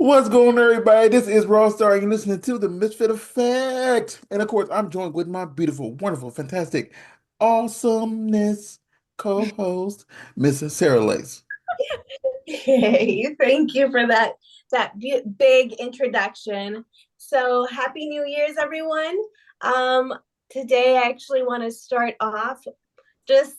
What's going on, everybody? This is Raw Star. You're listening to the Misfit Effect. And of course, I'm joined with my beautiful, wonderful, fantastic, awesomeness co-host, Miss Sarah Lace. Hey, thank you for that big introduction. So, happy New Year's, everyone. Um, Today I actually want to start off just,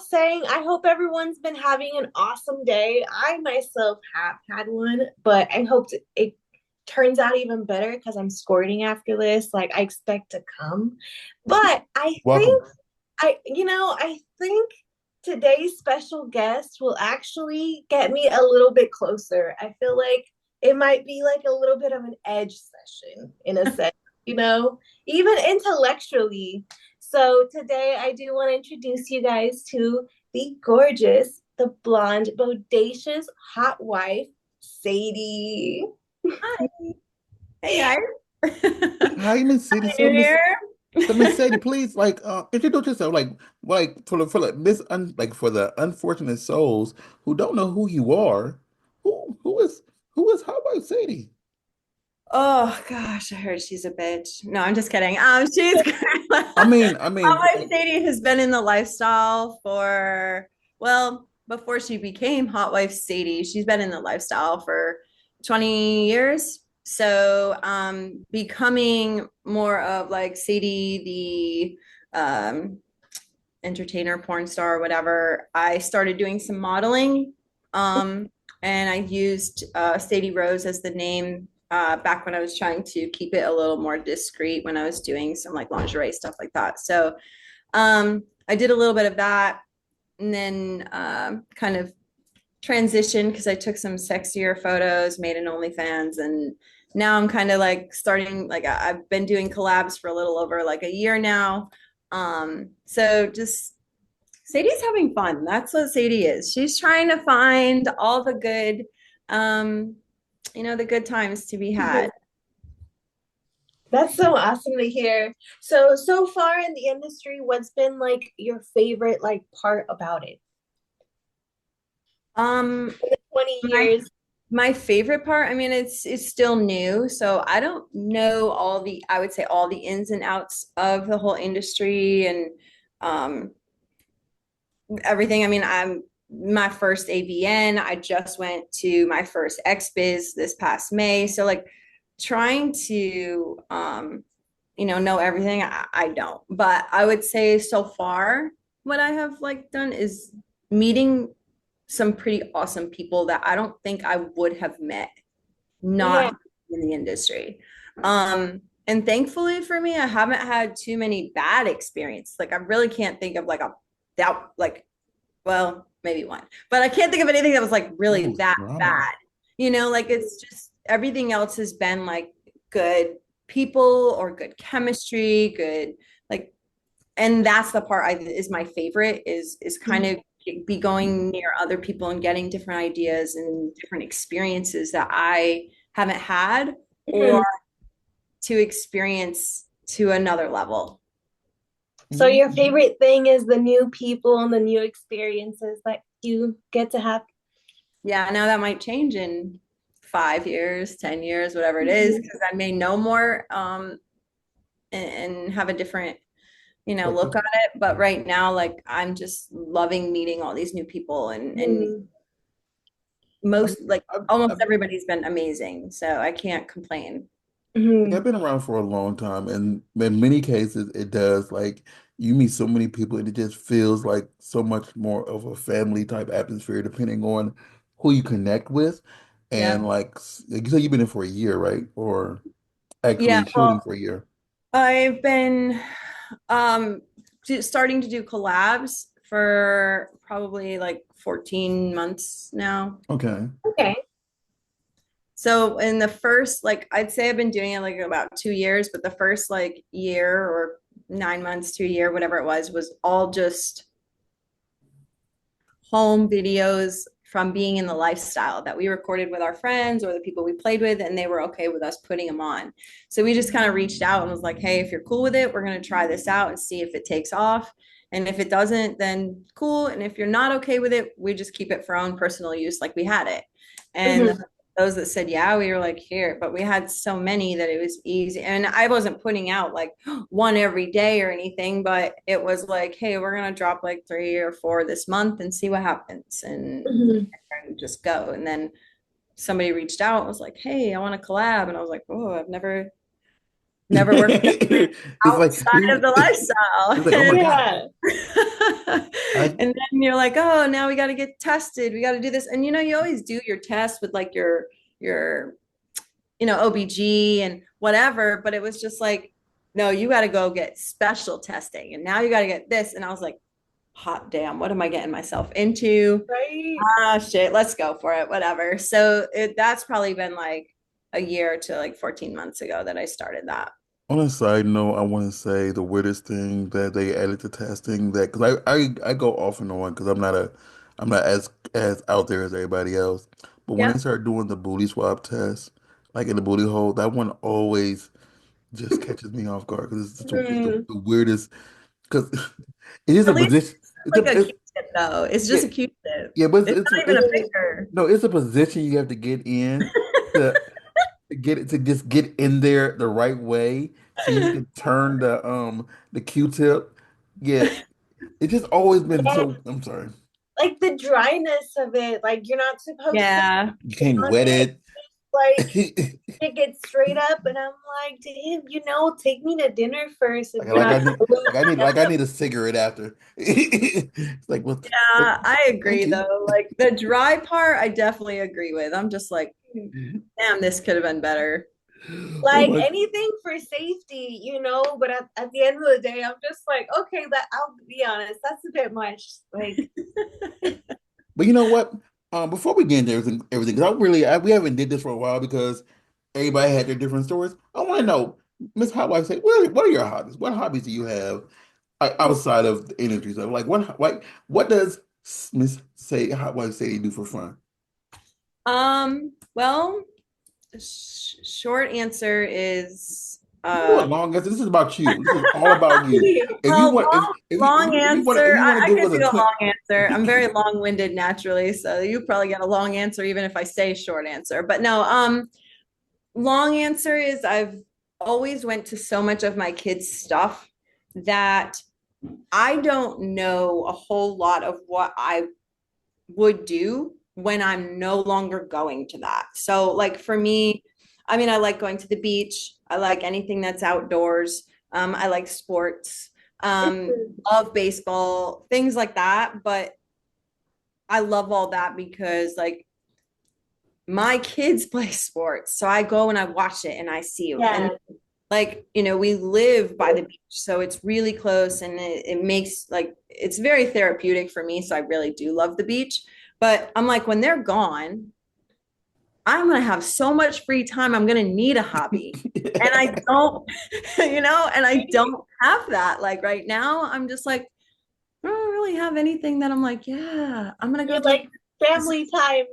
saying I hope everyone's been having an awesome day. I myself have had one, but I hope it turns out even better because I'm squirting after this. Like I expect to come. But I Welcome. think I think today's special guest will actually get me a little bit closer. I feel like it might be like a little bit of an edge session in a sense, even intellectually. So today I do want to introduce you guys to the gorgeous, the blonde, bodacious hot wife, Sadie. Hi. Hey guys. Hi, Miss Sadie. Happy New Year. So Miss Sadie, please, introduce yourself, for the unfortunate souls who don't know who you are. Who is How about Sadie? Oh gosh, I heard she's a bitch. No, I'm just kidding. She's I mean, Hotwife Sadie has been in the lifestyle for, well, before she became Hotwife Sadie, she's been in the lifestyle for 20 years. So becoming more of like Sadie, the entertainer, porn star, whatever, I started doing some modeling. And I used Sadie Rose as the name back when I was trying to keep it a little more discreet when I was doing some like lingerie stuff like that. So I did a little bit of that and then kind of transitioned because I took some sexier photos, made an OnlyFans, and now I'm kind of like starting, like I've been doing collabs for a little over like a year now. So just Sadie's having fun. That's what Sadie is. She's trying to find all the good, um, the good times to be had. That's so awesome to hear. So far in the industry, what's been like your favorite like part about it? Um, 20 my years. my favorite part, I mean, it's still new, so I don't know I would say all the ins and outs of the whole industry and um everything. I mean, I'm my first AVN. I just went to my first XBiz this past May. So like trying to know everything, I don't. But I would say so far what I have like done is meeting some pretty awesome people that I don't think I would have met Yeah. not in the industry. And thankfully for me, I haven't had too many bad experiences. Like I really can't think of like a that like well, maybe one, but I can't think of anything that was like really Oh, that drama. bad. Like it's just everything else has been like good people or good chemistry, good like, and that's the part is my favorite is kind of be going near other people and getting different ideas and different experiences that I haven't had or Mhm. to experience to another level. So Mhm. your favorite thing is the new people and the new experiences that you get to have. Yeah, now that might change in 5 years, 10 years, whatever it is, Mhm. because I may know more and have a different, look Perspective. at it. But right now, like I'm just loving meeting all these new people and Mhm. I mean, most like I've, almost I've, everybody's been amazing. So I can't complain. I've Mhm. been around for a long time, and in many cases, it does. Like, you meet so many people, and it just feels like so much more of a family type atmosphere, depending on who you connect with. And Yeah. like you said, you've been in for a year, right? Or Yeah. actually shooting Well, for a year. I've been um starting to do collabs for probably like 14 months now. Okay. Okay. So in the first, like I'd say I've been doing it like about 2 years, but the first like year or 9 months to a year, whatever it was all just home videos from being in the lifestyle that we recorded with our friends or the people we played with, and they were okay with us putting them on. So we just kind of reached out and was like, hey, if you're cool with it, we're going to try this out and see if it takes off. And if it doesn't, then cool. And if you're not okay with it, we just keep it for our own personal use like we had it. And Mhm. those that said yeah, we were like here, but we had so many that it was easy. And I wasn't putting out like one every day or anything, but it was like, hey, we're gonna drop like 3 or 4 this month and see what happens Mhm. and just go. And then somebody reached out and was like, hey, I want to collab. And I was like, oh, I've never worked It's like outside of the it's lifestyle. like, oh my God. Yeah. I And then you're like, oh, now we got to get tested. We got to do this. And you always do your test with like your OBG and whatever, but it was just like, no, you got to go get special testing. And now you got to get this. And I was like, hot damn, what am I getting myself into? Right. Ah, shit, let's go for it, whatever. So that's probably been like a year to like 14 months ago that I started that. On a side note, I want to say the weirdest thing that they added to testing that because I go off and on because I'm not as out there as everybody else. But when Yeah. they start doing the booty swab test, like in the booty hole, that one always just catches me off guard because Mhm. the weirdest because it is a At least position. it's like a It's Q-tip though. It's yeah just a Q-tip. yeah, but It's not even a it's finger. no, it's a position you have to get in to get it to just get in there the right way so you can turn the Q-tip. Yeah, it just always been Yeah. so. I'm sorry, Like the dryness of it, like you're not supposed to Yeah. you be can't on wet it. it. Like it gets straight up, and I'm like, damn, take me to dinner first if you're not glued Like I together. need a cigarette after. It's like what Yeah, I thank agree you. though. Like the dry part, I definitely agree with. I'm just like, damn, this could have been better. Oh Like my. anything for safety, but at the end of the day, I'm just like, okay, that I'll be honest, that's a bit much. Like, But you know what? Before we get into everything, because we haven't did this for a while because everybody had their different stories. I want to know, Miss Hotwife, say what are your hobbies? What hobbies do you have outside of the industry stuff? What does Miss say Hotwife Sadie do for fun? Well, short answer is You can do a long answer. This is about you. This is all about you. If you well, want, long if answer. you want to I give can us do a a twin, long answer. I'm very long-winded naturally, so you probably get a long answer even if I say short answer. But no, long answer is I've always went to so much of my kids' stuff that I don't know a whole lot of what I would do when I'm no longer going to that. So, like for me, I mean, I like going to the beach. I like anything that's outdoors. I like sports. Love baseball, things like that. But I love all that because, like, my kids play sports. So I go and I watch it and I see it. And yeah, like we live by the beach, so it's really close, and it makes like it's very therapeutic for me, so I really do love the beach. But I'm like, when they're gone, I'm gonna have so much free time, I'm gonna need a hobby, and I don't and I don't have that. Like right now I'm just like, I don't really have anything that I'm like, yeah, I'm gonna go you're do like this. family time.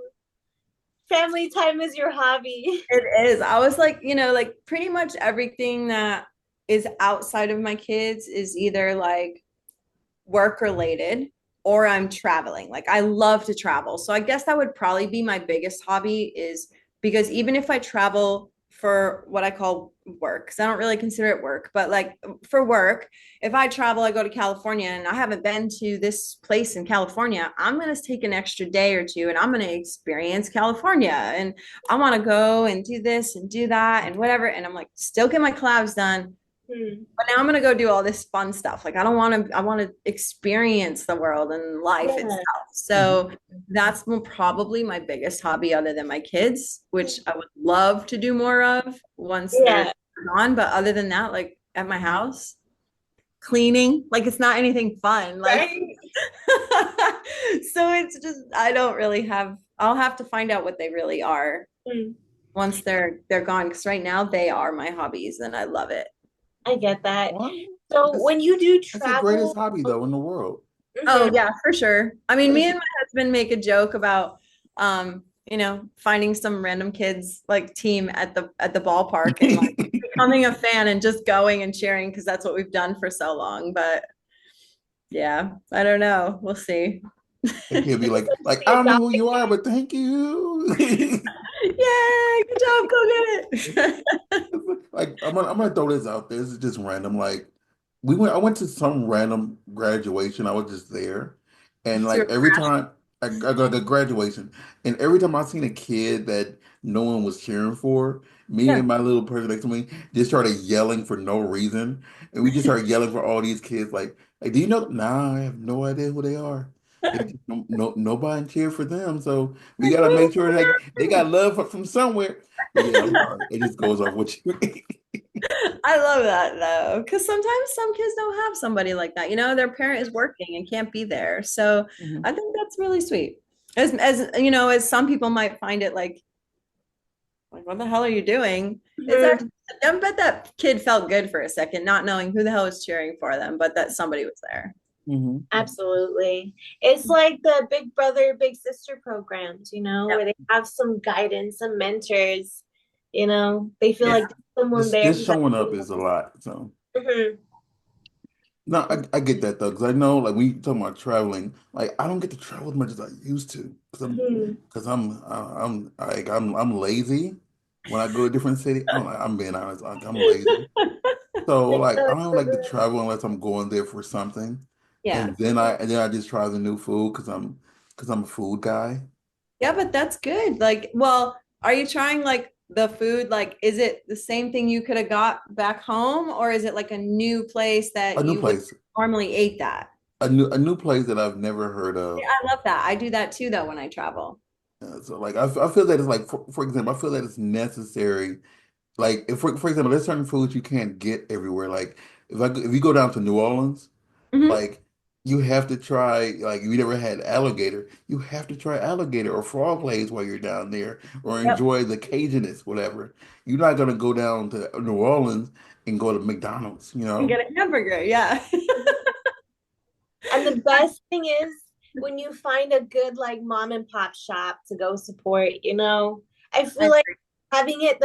Family time is your hobby. It is. I was like, like pretty much everything that is outside of my kids is either like work related or I'm traveling. Like I love to travel. So I guess that would probably be my biggest hobby is because even if I travel for what I call work, because I don't really consider it work, but like for work, if I travel, I go to California and I haven't been to this place in California, I'm going to take an extra day or two and I'm going to experience California. And I want to go and do this and do that and whatever. And I'm like, still get my collabs done, Hmm. but now I'm gonna go do all this fun stuff. Like I don't want to. I want to experience the world and life itself. Yeah. Mhm. So that's probably my biggest hobby, other than my kids, which I would love to do more of once they're Yeah. gone. But other than that, like at my house, cleaning, like it's not anything fun. Like Right. so it's just I don't really have. I'll have to find out what they really are Hmm. once they're gone. Because right now they are my hobbies, and I love it. I get that. Well, So when you do that's the greatest travel, hobby though in the world. Oh mhm, yeah, for sure. I mean, me That's and my husband make a joke about finding some random kids like team at the ballpark and like becoming a fan and just going and cheering because that's what we've done for so long. But yeah, I don't know. We'll see. It can't be like I The don't know who adopted you are, kid. but thank you. Yay, good job, go get it. Like I'm gonna throw this out there. This is just random. Like I went to some random graduation. I was just there, and So like every time I go to graduation, and every time I seen a kid that no one was cheering for, me yeah. and my little person next to me just started yelling for no reason, and we just started yelling for all these kids. Like, do you know? Nah, I have no idea who they are. They just, nobody cheer for them, so we Like, gotta who make sure that they got love from somewhere. But yeah, I'm sorry. It just goes off what you. I love that though, because sometimes some kids don't have somebody like that. Their parent is working and can't be there. So Mhm. I think that's really sweet. As as some people might find it like what the hell are you doing? It's Mhm. actually, I bet that kid felt good for a second, not knowing who the hell was cheering for them, but that somebody was there. Mhm. Absolutely. It's like the big brother, big sister programs, where they have some guidance, some mentors, they feel Yeah. like there's someone Just there just who's like, showing up is a lot. So mhm, no, I get that though, because I know like we talking about traveling, like I don't get to travel as much as I used to, mhm. I'm lazy when I go to different city. I'm being honest, like I'm lazy. So It's like so I don't like to good. travel unless I'm going there for something, Yeah. and then I just try the new food because I'm a food guy. Yeah, but that's good. Like, well, are you trying like the food? Like, is it the same thing you could have got back home, or is it like a new place A that new you would place, normally ate that? a new place that I've never heard Yeah, of. I love that. I do that too, though, when I travel. So like I feel that it's like for example, I feel that it's necessary. Like if for example, there's certain foods you can't get everywhere. Like if you go down to New Orleans, Hmm. like you have to try like if you never had alligator, you have to try alligator or frog legs while you're down there or Yep. enjoy the Cajuness, whatever. You're not gonna go down to New Orleans and go to McDonald's, you And know? get a hamburger. Yeah. And the best thing is when you find a good like mom and pop shop to go support. I I feel like agree. having it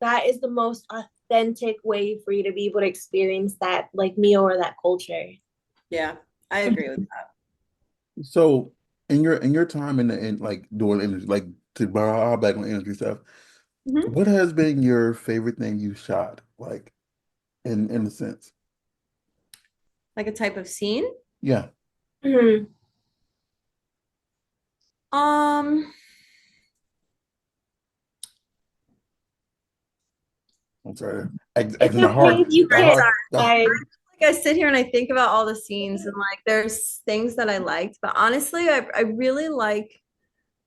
that is the most authentic way for you to be able to experience that like meal or that culture. Yeah, I agree with that. So in your time in like doing industry, like to borrow back on industry stuff, Mhm. what has been your favorite thing you shot? Like in a sense. Like a type of scene. Yeah. Mhm. Um, I'm sorry. It's Asking the okay if hard, you can't I decide. like I sit here and I think about all the scenes and like there's things that I liked, but honestly, I really like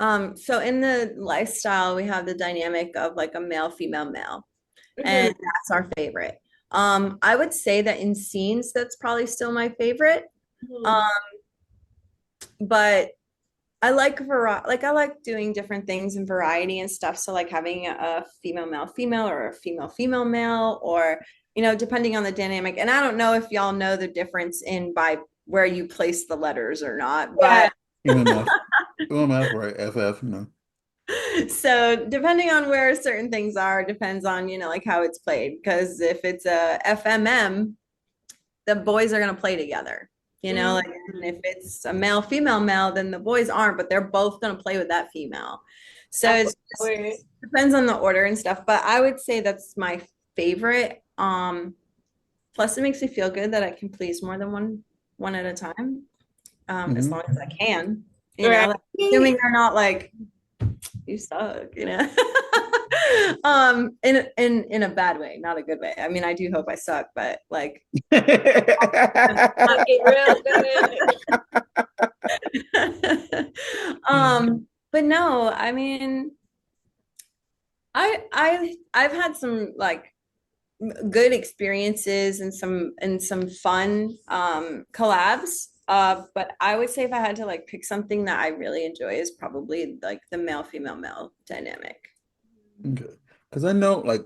so in the lifestyle we have the dynamic of like a male, female, male, and Mhm. that's our favorite. I would say that in scenes that's probably still my favorite. Um, Mhm. but I like like I like doing different things in variety and stuff. So like having a female male female or a female female male or depending on the dynamic. And I don't know if y'all know the difference in by where you place the letters or not, Yeah. but MMF. MMF, right? FF, you know. so depending on where certain things are depends on like how it's played. Because if it's a FMM, the boys are going to play together. Like Mhm. and if it's a male female male, then the boys aren't, but they're both going to play with that female. So That's it's what just we're depends on the order and stuff, but I would say that's my favorite. Plus it makes me feel good that I can please more than one at a time, as Hmm. long as I can, right. like, assuming they're not like you suck. In a bad way, not a good way. I mean, I do hope I suck, but like Fucking real good. but no, I mean, I've had some like good experiences and some fun collabs. But I would say if I had to like pick something that I really enjoy is probably like the male female male dynamic. Okay. Because I know, like,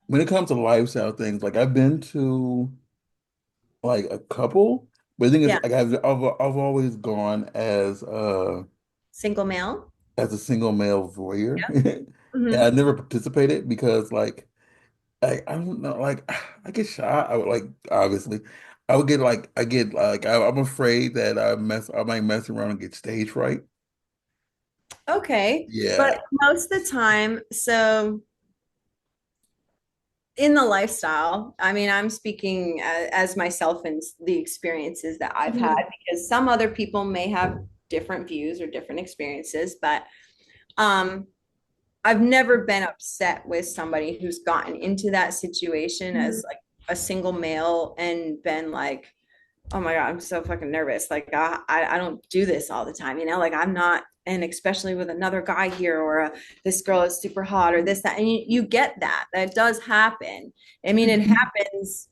when it comes to lifestyle things, like, I've been to, like, a couple, but the thing is, Yeah, like, I've always gone single male. as a single male voyeur. Yeah. And Hmm. I never participated because, like, I don't know, like, I get shy. I would, like, obviously, I would get like I get like I'm afraid that I might mess around and get stage fright. Okay. Yeah. But most of the time, so in the lifestyle, I mean, I'm speaking as myself and the experiences that I've had, Mhm. because some other people may have different views or different experiences, but um, I've never been upset with somebody who's gotten into that situation Mhm. as like a single male and been like, oh my God, I'm so fucking nervous. Like I don't do this all the time, like I'm not, and especially with another guy here or this girl is super hot or this, that, and you get that. That does happen. I mean, it happens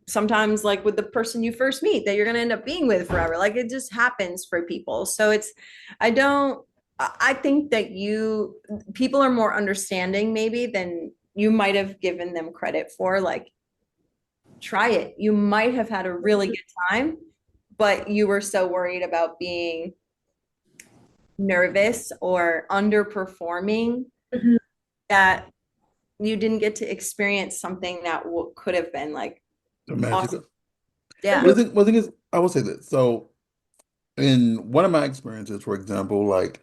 sometimes like with the person you first meet that you're going to end up being with forever. Like it just happens for people. So I don't, I think that people are more understanding maybe than you might have given them credit for. Like, try it. You might have had a really good time, but you were so worried about being nervous or underperforming Mhm. that you didn't get to experience something that could have been like The awesome. magical. Yeah. Well, the thing is, I will say this. So, in one of my experiences, for example, like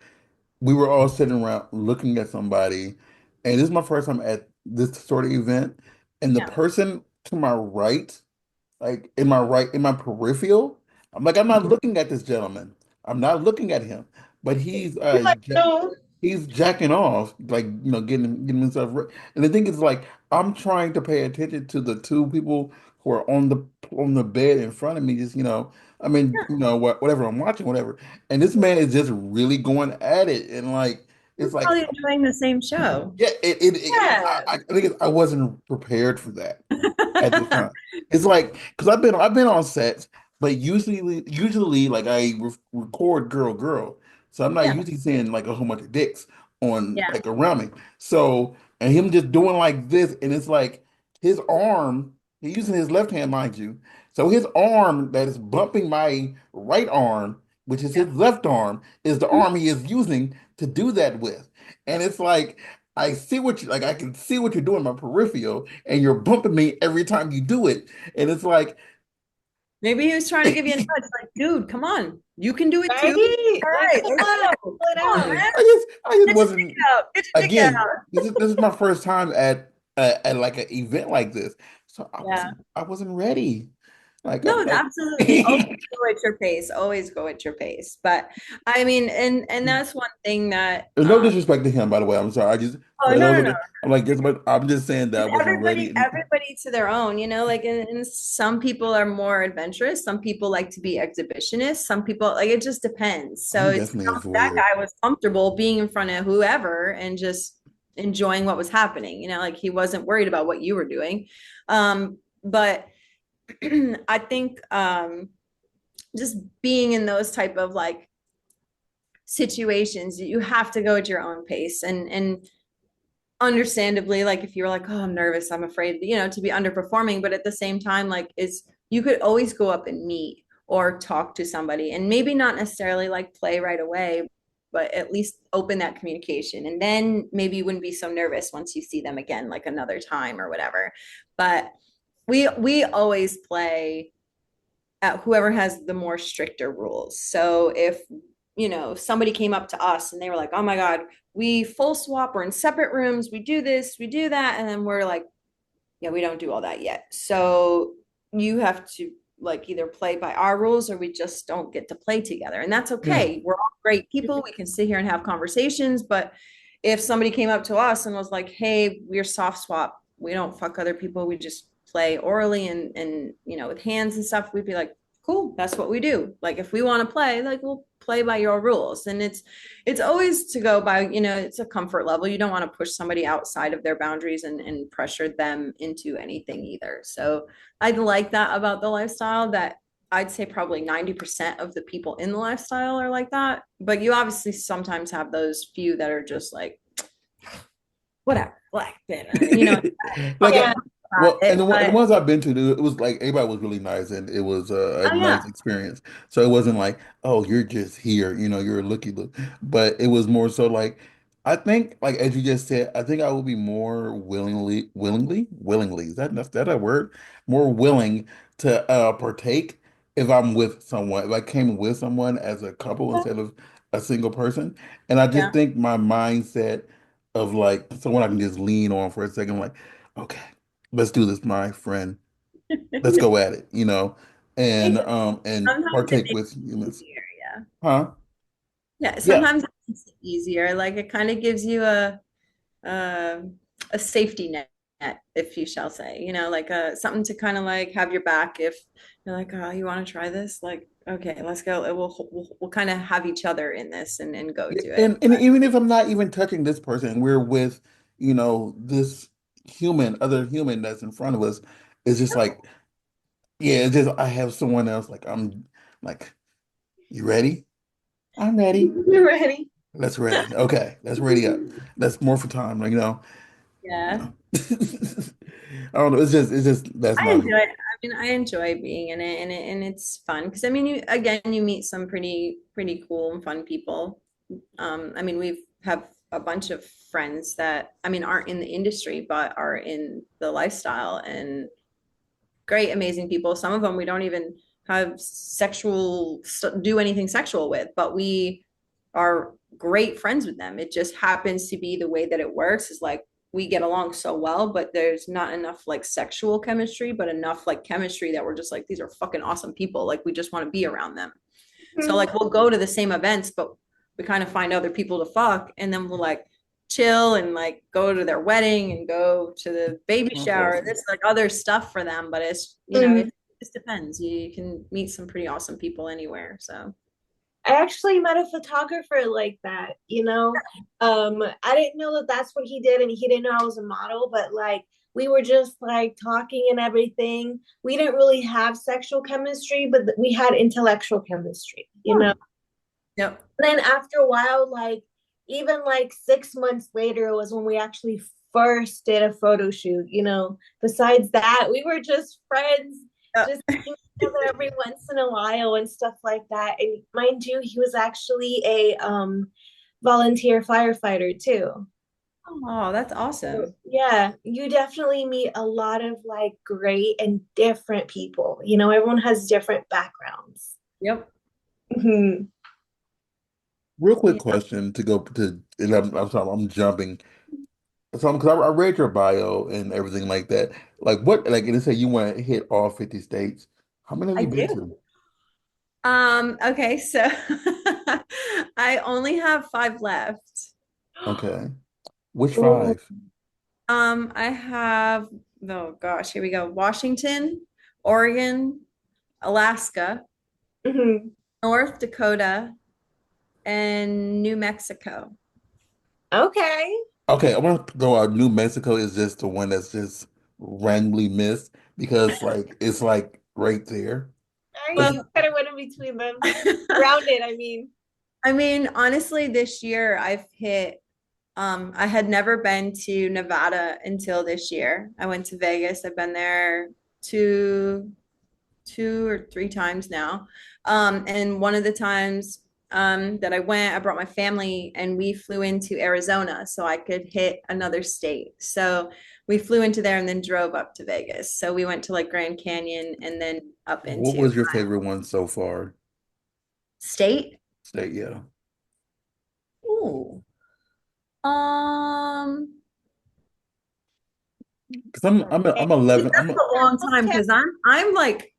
we were all sitting around looking at somebody, and this is my first time at this sort of event, and the Yeah. person to my right, like in my peripheral, I'm not looking at this gentleman. I'm not looking at him, but You're like, no. he's jacking off, like getting himself re And the thing is, like, I'm trying to pay attention to the two people who are on the bed in front of me, just I mean, whatever I'm watching, whatever. And this man is just really going at it, and like You're it's like, probably enjoying the same show. yeah, Yeah. I think I wasn't prepared for that at the time. It's like because I've been on sets, but usually like I record girl, so I'm not Yeah. usually seeing like a whole bunch of dicks on Yeah. like around me. So and him just doing like this, and it's like his arm. He's using his left hand, mind you. So his arm that is bumping my right arm, which is his Yeah. left arm, is the arm he is using to do that with. And it's like I see what you like. I can see what you're doing in my peripheral, and you're bumping me every time you do it. And it's like, Maybe he was trying to give you a nudge, like, dude, come on. You can do it too. Right? All Like, right, pull let's out, go. pull it Come on, out. man. I just Get your dick wasn't. out. Get your dick Again, out. this is my first time at like an event like this, so Yeah. I wasn't ready. Like I'm No, like, absolutely. Always go at your pace. Always go at your pace. But I mean, and that's one thing that there's no disrespect to him, by the way. I'm sorry. I just oh for no those no of no. the, I'm like, yes, but I'm just saying that I It's wasn't ready. everybody to their own, like and some people are more adventurous, some people like to be exhibitionists, some people like it just depends. So I'm it's definitely a that voyeur. guy was comfortable being in front of whoever and just enjoying what was happening, like he wasn't worried about what you were doing. But I think just being in those type of like situations, you have to go at your own pace and understandably, like if you're like, oh, I'm nervous, I'm afraid, to be underperforming, but at the same time, like is you could always go up and meet or talk to somebody and maybe not necessarily like play right away, but at least open that communication. And then maybe you wouldn't be so nervous once you see them again, like another time or whatever. But we always play at whoever has the more stricter rules. So if somebody came up to us and they were like, "Oh my God, we full swap, we're in separate rooms, we do this, we do that," and then we're like, "Yeah, we don't do all that yet." So you have to like either play by our rules or we just don't get to play together. And that's Yeah, okay. We're all great people. We can sit here and have conversations, but if somebody came up to us and was like, "Hey, we're soft swap. We don't fuck other people. We just play orally and with hands and stuff," we'd be like, "Cool, that's what we do." Like if we want to play, like we'll play by your rules. And it's always to go by, it's a comfort level. You don't want to push somebody outside of their boundaries and pressure them into anything either. So I like that about the lifestyle, that I'd say probably 90% of the people in the lifestyle are like that. But you obviously sometimes have those few that are just like, whatever, black bitter, like Yeah. about and it. the But ones I've been to, it was like everybody was really nice, and it was a oh yeah, nice experience. So it wasn't like, oh, you're just here, you're a looky look, but it was more so like I think, like as you just said, I think I will be more willingly, is that a word? More willing to partake if I'm with someone, if I came with someone as a couple instead of a single person. And I just Yeah. think my mindset of like someone I can just lean on for a second, like, okay, let's do this, my friend. Let's go at it, and Sometimes it partake makes with it humans. easier, yeah. Huh? Yeah, Yeah. sometimes it makes it easier. Like it kind of gives you a a safety net, if you shall say, like something to kind of like have your back if you're like, oh, you want to try this? Like, okay, let's go. We'll kind of have each other in this and go Yeah, to it. and even if I'm not even touching this person, we're with, this other human that's in front of us. It's just like, yeah, it's just I have someone else. Like I'm like, you ready? I'm ready. You ready? Let's ready. Okay, let's ready up. Let's more for time. Like, you Yeah. know. I don't know. It's just that's I my enjoy it. I mean, I enjoy being in it and it's fun because I mean, you meet some pretty cool and fun people. I mean, we've have a bunch of friends that I mean aren't in the industry but are in the lifestyle and great, amazing people. Some of them we don't even have do anything sexual with, but we are great friends with them. It just happens to be the way that it works is like we get along so well, but there's not enough like sexual chemistry, but enough like chemistry that we're just like, these are fucking awesome people. Like we just want to be around them. So Mhm. like we'll go to the same events, but we kind of find other people to fuck, and then we'll like chill and like go to their wedding and go to the baby that's shower. awesome. This like other stuff for them, but it's Mhm. it just depends. You can meet some pretty awesome people anywhere. So I actually met a photographer like that, you know. I didn't know that that's what he did, and he didn't know I was a model, but like we were just like talking and everything. We didn't really have sexual chemistry, but we had intellectual chemistry, you know. yep. And then after a while, like even like 6 months later, it was when we actually first did a photo shoot, you know. Besides that, we were just friends, Yep. just seeing each other every once in a while and stuff like that. And mind you, he was actually a volunteer firefighter too. Oh, that's So, awesome. yeah, you definitely meet a lot of like great and different people. You know, everyone has different backgrounds. Yep. Mhm. Real quick Yeah, question to go to, and I'm sorry, I'm jumping. So, because I read your bio and everything like that. Like what, like it said you want to hit all 50 states. How many have I you been do. to? Okay, so I only have 5 left. Okay. Which Ooh. 5? I have, oh gosh, here we go. Washington, Oregon, Alaska, Mhm. North Dakota, and New Mexico. Okay. Okay, I want to go out. New Mexico is just the one that's just randomly missed because like it's like right there. It's You Well, kind of went in between them. Around it, I mean. I mean, honestly, this year I've hit, I had never been to Nevada until this year. I went to Vegas. I've been there two, 2 or 3 times now. And one of the times that I went, I brought my family and we flew into Arizona so I could hit another state. So we flew into there and then drove up to Vegas. So we went to like Grand Canyon and then up what into was your favorite one so far? state. State, yeah. Ooh. Um, Because I'm 11. that's a long time Okay. because I'm like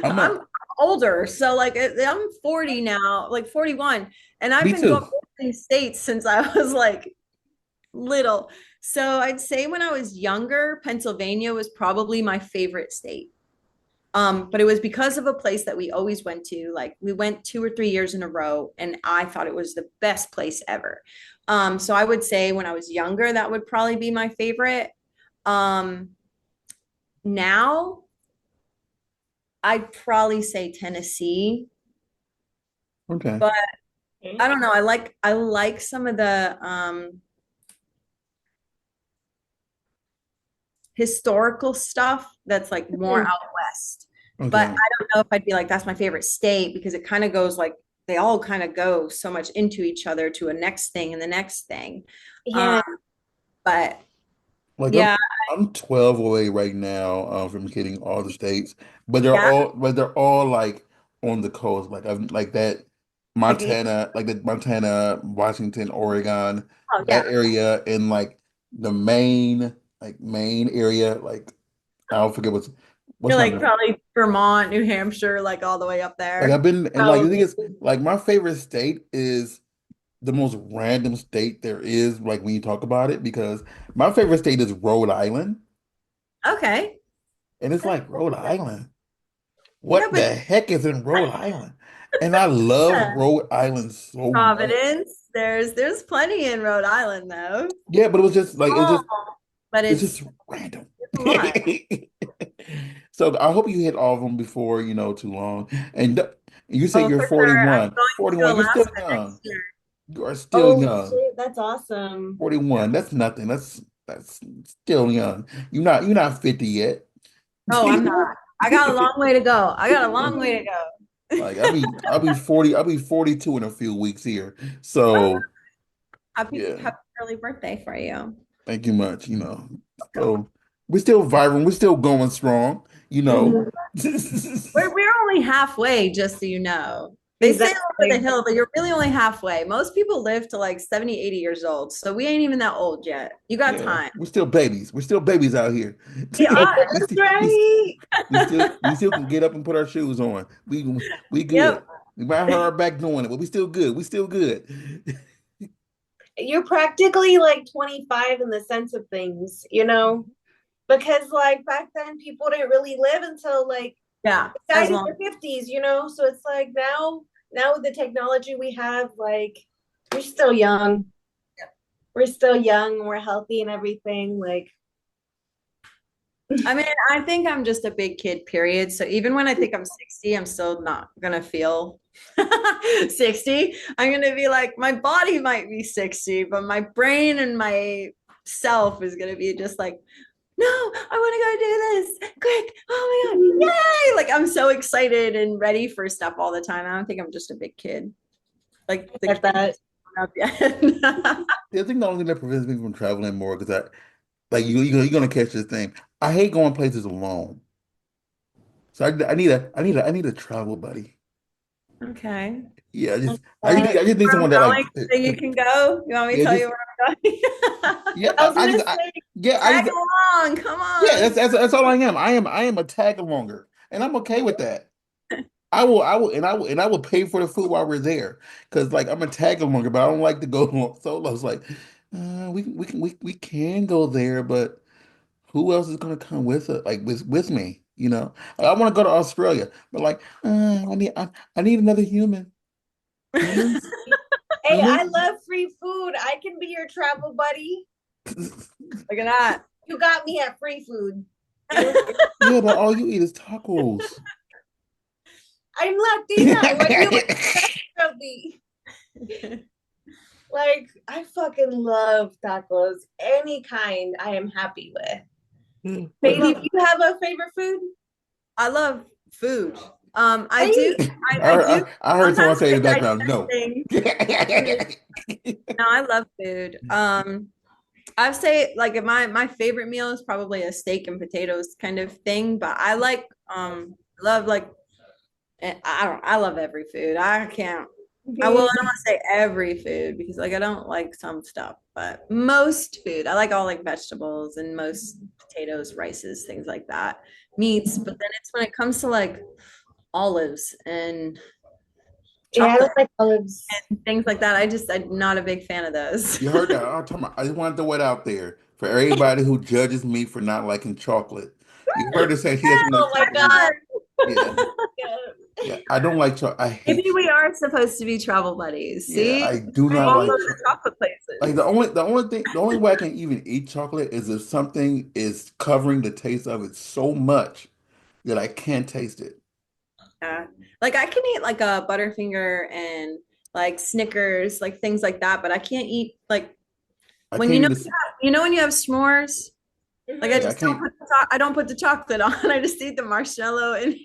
I'm a I'm older. So like I'm 40 now, like 41, and I've me been going too. to these states since I was like little. So I'd say when I was younger, Pennsylvania was probably my favorite state. But it was because of a place that we always went to. Like we went 2 or 3 years in a row, and I thought it was the best place ever. So I would say when I was younger, that would probably be my favorite. Um, Now I'd probably say Tennessee, Okay. but I don't know. I like some of the historical stuff that's like more Mhm. out west. But Okay. I don't know if I'd be like that's my favorite state because it kind of goes like they all kind of go so much into each other to a next thing and the next thing. Um, Yeah. but Like yeah, I'm 12 away right now from hitting all the states, yeah, but they're all like on the coast. Like I'm like that like Montana, Washington, Oregon, oh yeah, that area, and like the Maine area. Like I don't forget what's you're my like probably Vermont, New Hampshire, like all the way up like there. I've been and like the thing Probably. is like my favorite state is the most random state there is. Like when you talk about it, because my favorite state is Rhode Island, Okay. and it's like Rhode Island. Yeah, What but the heck is in Rhode Island? And I love yeah. Rhode Island so much. Providence. There's plenty in Rhode Island though. Yeah, but it was just like Oh, but it's just random. it's a lot. So I hope you hit all of them before, too long. And you say Oh, you're for sure. I'm 41. going to 41, you're still Alaska young. next year. You are still Oh young. shit, that's awesome. 41. That's nothing. That's still young. You're not 50 yet. Oh, I'm not. I got a long way to go. I got a long way to go. Like I'll be 40, I'll be 42 in a few weeks here. Oh, So happy yeah. early birthday for you. Thank you much. Welcome. So we're still vibrant. We're still going strong. You know. Mhm. We're only halfway, just so you know. They say over the Exactly. hill, but you're really only halfway. Most people live to like 70, 80 years old. So we ain't even that old yet. You got Yeah, time. we're still babies. We're still babies out here. We are. We That's still we, right. we still can get up and put our shoes on. We Yep. good. We might hurt our back doing it, but we still good. We still good. You're practically like 25 in the sense of things, because like back then people didn't really live until like Yeah. died As in long. their 50s. So it's like now with the technology we have, like we're still young. We're still young, we're healthy and everything. Like I mean, I think I'm just a big kid, period. So even when I think I'm 60, I'm still not gonna feel 60. I'm gonna be like, my body might be 60, but my brain and my self is gonna be just like, no, I want to go do this quick. Oh my God. Yay. Like I'm so excited and ready for stuff all the time. I don't think I'm just a big kid. Like the at kid that. that's grown up yet. I think the only thing that prevents me from traveling more because you're gonna catch this thing. I hate going places alone. So I need a travel buddy. Okay. Yeah, That. I just need Where I'm someone that going, so you can go. You want me to yeah, tell you just where I'm going? yeah, I was gonna say, yeah, Tag along. Come on. that's all I am. I am a tag alonger, and I'm okay with that. I will pay for the food while we're there, because like I'm a tag alonger, but I don't like to go solo. It's like we can go there, but who else is gonna come with us? Like with me, Like, I want to go to Australia, but like I need another human. Humans, hey, I humans. love free food. I can be your travel buddy. Look at that. You got me at free food. You- Yeah, but all you eat is tacos. I'm Latina. What do you expect from me? Like, I fucking love tacos. Any kind I am happy with. What Sadie, about? do you have a favorite food? I love food. I do. Right? I do I heard someone sometimes say in the get background, no. digesting. No, I love food. I'd say like my favorite meal is probably a steak and potatoes kind of thing, but I like love like I love every food. I can't I will not say every food because like I don't like some stuff, but most food. I like all like vegetables and most potatoes, rices, things like that. Meats, but then it's when it comes to like olives and Yeah, I chocolate don't like olives. and things like that. I'm not a big fan of those. You heard that? I just want to throw it out there for everybody who judges me for not liking chocolate. You heard her say she doesn't Oh like my chocolate. God. Yeah, Yeah. yeah. I don't like chocolate. I hate Maybe we chocolate. are supposed to be travel buddies. Yeah, See? I do We not all Right? go like to the chocolate. chocolate Like places. the only way I can even eat chocolate is if something is covering the taste of it so much that I can't taste it. Yeah. Like I can eat like a Butterfinger and like Snickers, like things like that, but I can't eat like I when can't eat this. you know when you have s'mores, like I Mhm. Yeah, I just don't can't. put I don't put the chocolate on. I just eat the marshmallow and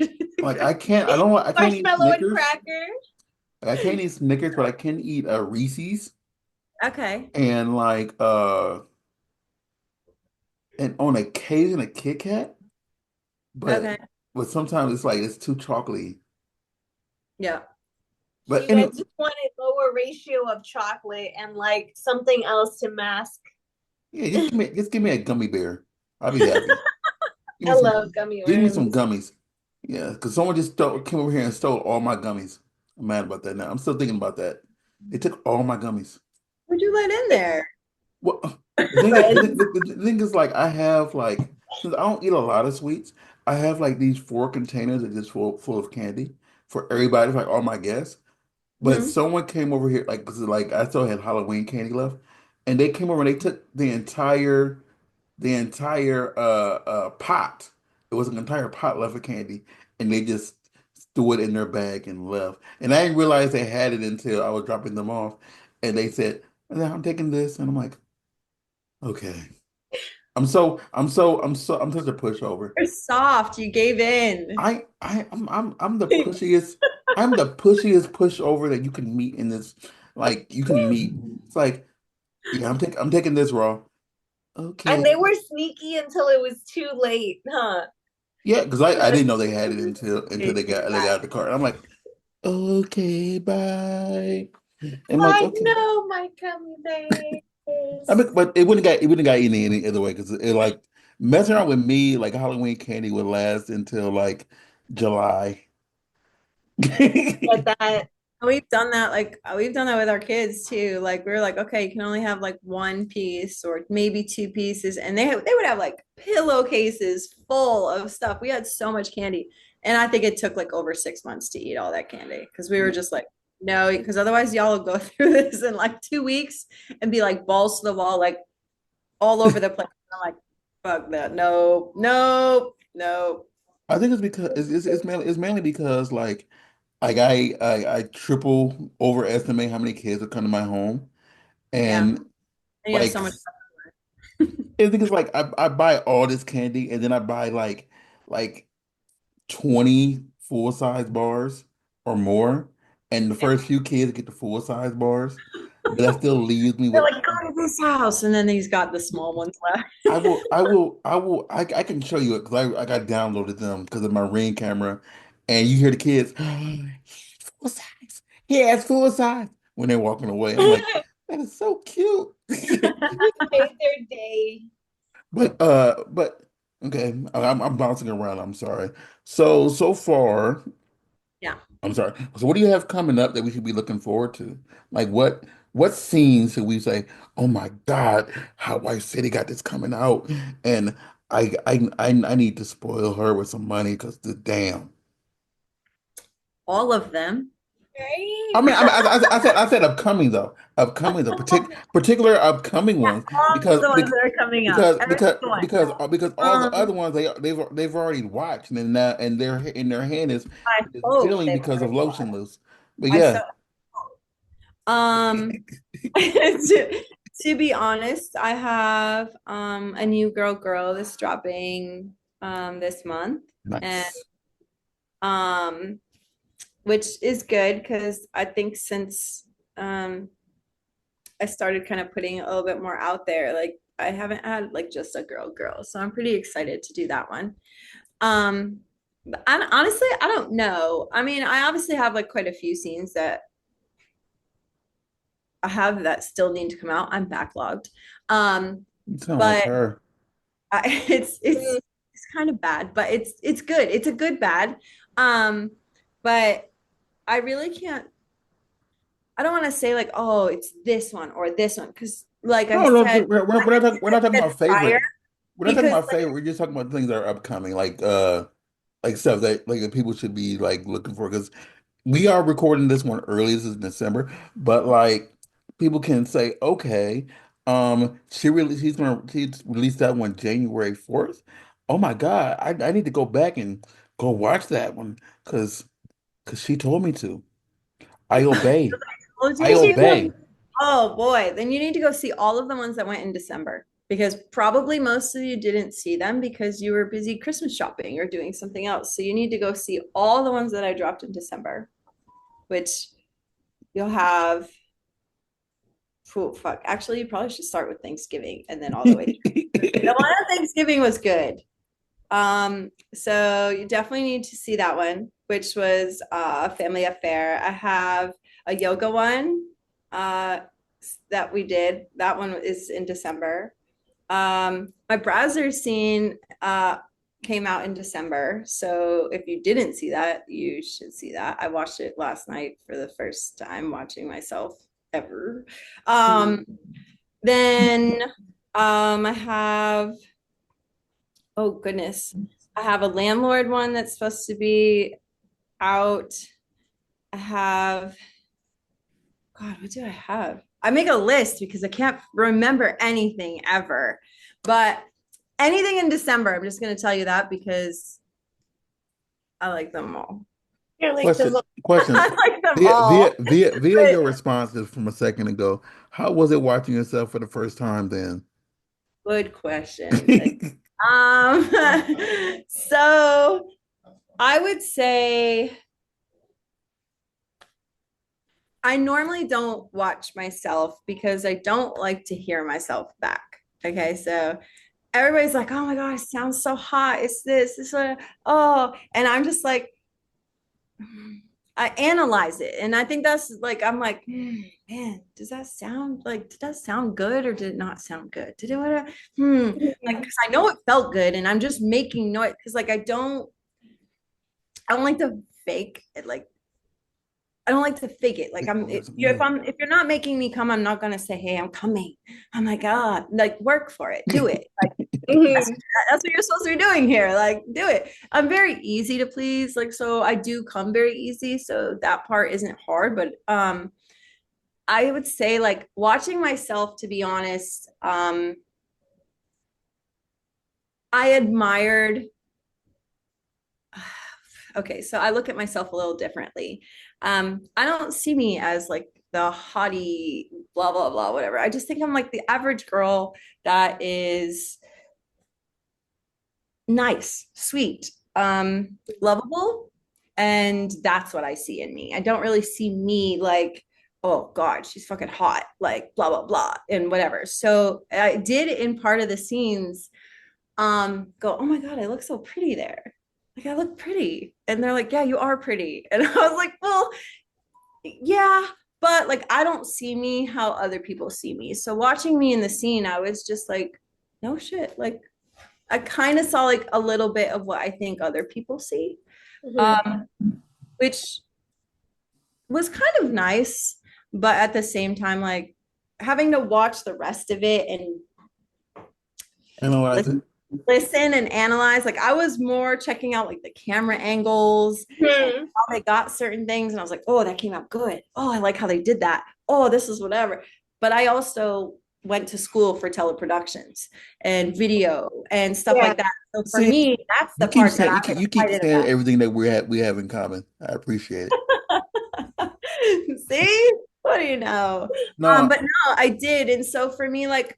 Like I can't. I don't. I can't eat Marshmallow and Snickers. cracker. I can't eat Snickers, but I can eat Reese's Okay. and and on occasion a Kit Kat, but Okay. but sometimes it's like it's too chocolatey. Yeah. So But you guys anyway, just want a lower ratio of chocolate and like something else to mask. yeah, just give me a gummy bear. I'll be happy. Give me I some love gummy give me some worms. gummies. Yeah, because someone just came over here and stole all my gummies. I'm mad about that now. I'm still thinking about that. They took all my gummies. What'd you let in there? Well, the thing is, Friends. the thing is, like, I have like, since I don't eat a lot of sweets, I have like these 4 containers that just full of candy for everybody, for, like all my guests. But Mhm. someone came over here, like, 'cause like I still had Halloween candy left, and they came over and they took the entire pot. It was an entire pot left of candy, and they just threw it in their bag and left. And I didn't realize they had it until I was dropping them off, and they said, "Yeah, I'm taking this," and I'm like, "Okay." I'm such a pushover. You're soft. You gave in. I'm the pushiest. I'm the pushiest pushover that you can meet in this. Like you can meet. It's like, yeah, I'm taking this raw. And Okay. they were sneaky until it was too late, huh? Yeah, because I didn't know they had it until they got the card. I'm like, okay, bye. I'm like, I okay. know my gummy I bears. mean, but it wouldn't got any other way because it like messing around with me like Halloween candy would last until like July. Get that. We've done that with our kids too. Like we are like, okay, you can only have like one piece or maybe two pieces, and they would have like pillowcases full of stuff. We had so much candy, and I think it took like over 6 months to eat all that candy because we were just like, no, because otherwise y'all will go through this in like 2 weeks and be like balls to the wall, like all over the place. I'm like, fuck that, no, no, no. I think it's because it's mainly because like I triple overestimate how many kids will come to my home, Yeah, and and you have like so much. I think it's like I buy all this candy and then I buy like 20 full-size bars or more, and the Yeah. first few kids get the full-size bars, but that still leaves me They're with like, go to this house, and then he's got the small ones left. I can show you it because I got downloaded them because of my Ring camera, and you hear the kids full size. He has full size when they're walking away. I'm like, that is so cute. Made their day. But okay, I'm bouncing around. I'm sorry. So far, Yeah. I'm sorry. So what do you have coming up that we should be looking forward to? Like what scenes should we say, oh my God, Hotwife City got this coming out, and I need to spoil her with some money because the damn. All of them. Right? I said upcoming though, upcoming though, particular upcoming ones All of because the ones bec- that are coming up. because Every because single one. because all the other Um, ones they've already watched and now and their in their hand I is hope feeling they've because of already lotion watched. loose. But I yeah, so to be honest, I have a new girl that's dropping this month. And nice. um which is good because I think since um I started kind of putting a little bit more out there. Like I haven't had like just a girl. So I'm pretty excited to do that one. But honestly, I don't know. I mean, I obviously have like quite a few scenes that I have that still need to come out. I'm backlogged. Um, You sound like but her. it's it's kind of bad, but it's good. It's a good bad. Um, but I really can't I don't want to say like, oh, it's this one or this one because like I No, no, said, we're not talking I about prior favorite. We're not talking because about favorite. We're just talking about things that are upcoming, like stuff that like that people should be like looking for. Because we are recording this one early. This is December, but like people can say, okay, she released that one January 4th. Oh my God, I need to go back and go watch that one because she told me to. I obey. told I you to. obey. Oh boy, then you need to go see all of the ones that went in December because probably most of you didn't see them because you were busy Christmas shopping or doing something else. So you need to go see all the ones that I dropped in December, which you'll have, oh, fuck. Actually, you probably should start with Thanksgiving and then all the way. The one on Thanksgiving was good. So you definitely need to see that one, which was a family affair. I have a yoga one that we did. That one is in December. My browser scene came out in December. So if you didn't see that, you should see that. I watched it last night for the first time, watching myself ever. Then I have, oh goodness, I have a landlord one that's supposed to be out. I have, God, what do I have? I make a list because I can't remember anything ever. But anything in December, I'm just going to tell you that because I like them all. You're like Question, the question. I like them Via, all. via, via, via But your responses from a second ago, how was it watching yourself for the first time then? good question. Um, so I would say I normally don't watch myself because I don't like to hear myself back. Okay, so everybody's like, "Oh my God, it sounds so hot. It's this, it's a oh," and I'm just like, I analyze it, and I think that's like, I'm like, man, did that sound good or did it not sound good? Did it whatever? Like, because I know it felt good, and I'm just making noise because like I don't like to fake it. Like I don't like to fake it. Like if you're not making me come, I'm not gonna say, hey, I'm coming. I'm like, like work for it, do it. Like that's, that's what you're supposed to be doing here. Like do it. I'm very easy to please. Like so I do come very easy. So that part isn't hard. But I would say like watching myself, to be honest, I admired okay, so I look at myself a little differently. I don't see me as like the haughty, blah, blah, blah, whatever. I just think I'm like the average girl that is nice, sweet, lovable. And that's what I see in me. I don't really see me like, oh God, she's fucking hot, like blah, blah, blah, and whatever. So I did in part of the scenes go, oh my God, I look so pretty there. Like I look pretty. And they're like, yeah, you are pretty. And I was like, well, yeah, but like I don't see me how other people see me. So watching me in the scene, I was just like, no shit. Like I kind of saw like a little bit of what I think other people see. Um, which was kind of nice, but at the same time, like having to watch the rest of it and Analyze listen, it. listen and analyze. Like I was more checking out like the camera angles and how they got certain things. And I was like, oh, that came out good. Oh, I like how they did that. Oh, this is whatever. But I also went to school for teleproductions and video and stuff yeah. like that. So for See, me, that's you the keep part that saying I'm you keep excited saying about. everything that we have in common. I appreciate it. See? What do you know? No, But no, I did. And so for me, like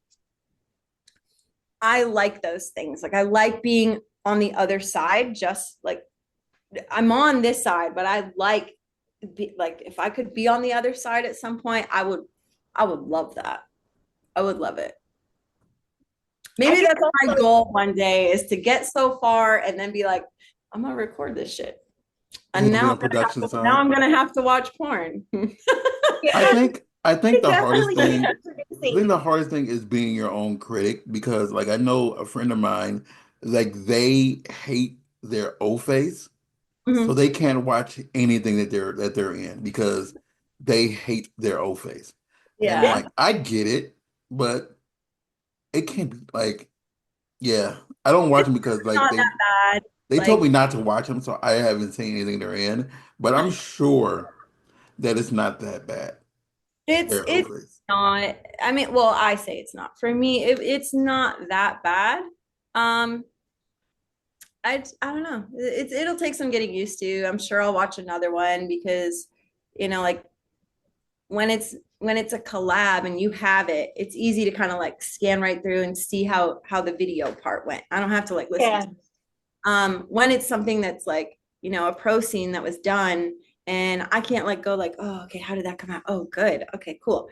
I like those things. Like I like being on the other side, just like I'm on this side, but I like if I could be on the other side at some point, I would love that. I would love it. I Maybe guess that's my also, goal one day is to get so far and then be like, I'm gonna record this shit. you're And gonna be now on production now side. I'm gonna have to watch porn. I yeah, think I think you the hardest definitely should thing start I think producing. the hardest thing is being your own critic because like I know a friend of mine, like they hate their O face, so Mhm. they can't watch anything that they're in because they hate their O face. And I'm Yeah. like, I get it, but it can't be like, yeah. I don't watch It's them because like not they that bad. they told Like me not to watch them, so I haven't seen anything they're in. But I'm sure that it's not that bad. Their O it's face. not. I mean, well, I say it's not. For me, it's not that bad. Um, I don't know. It'll take some getting used to. I'm sure I'll watch another one because, like when it's a collab and you have it, it's easy to kind of like scan right through and see how the video part went. I don't have to like listen Yeah. to it. When it's something that's like, a pro scene that was done and I can't like go like, oh, okay, how did that come out? Oh, good. Okay, cool.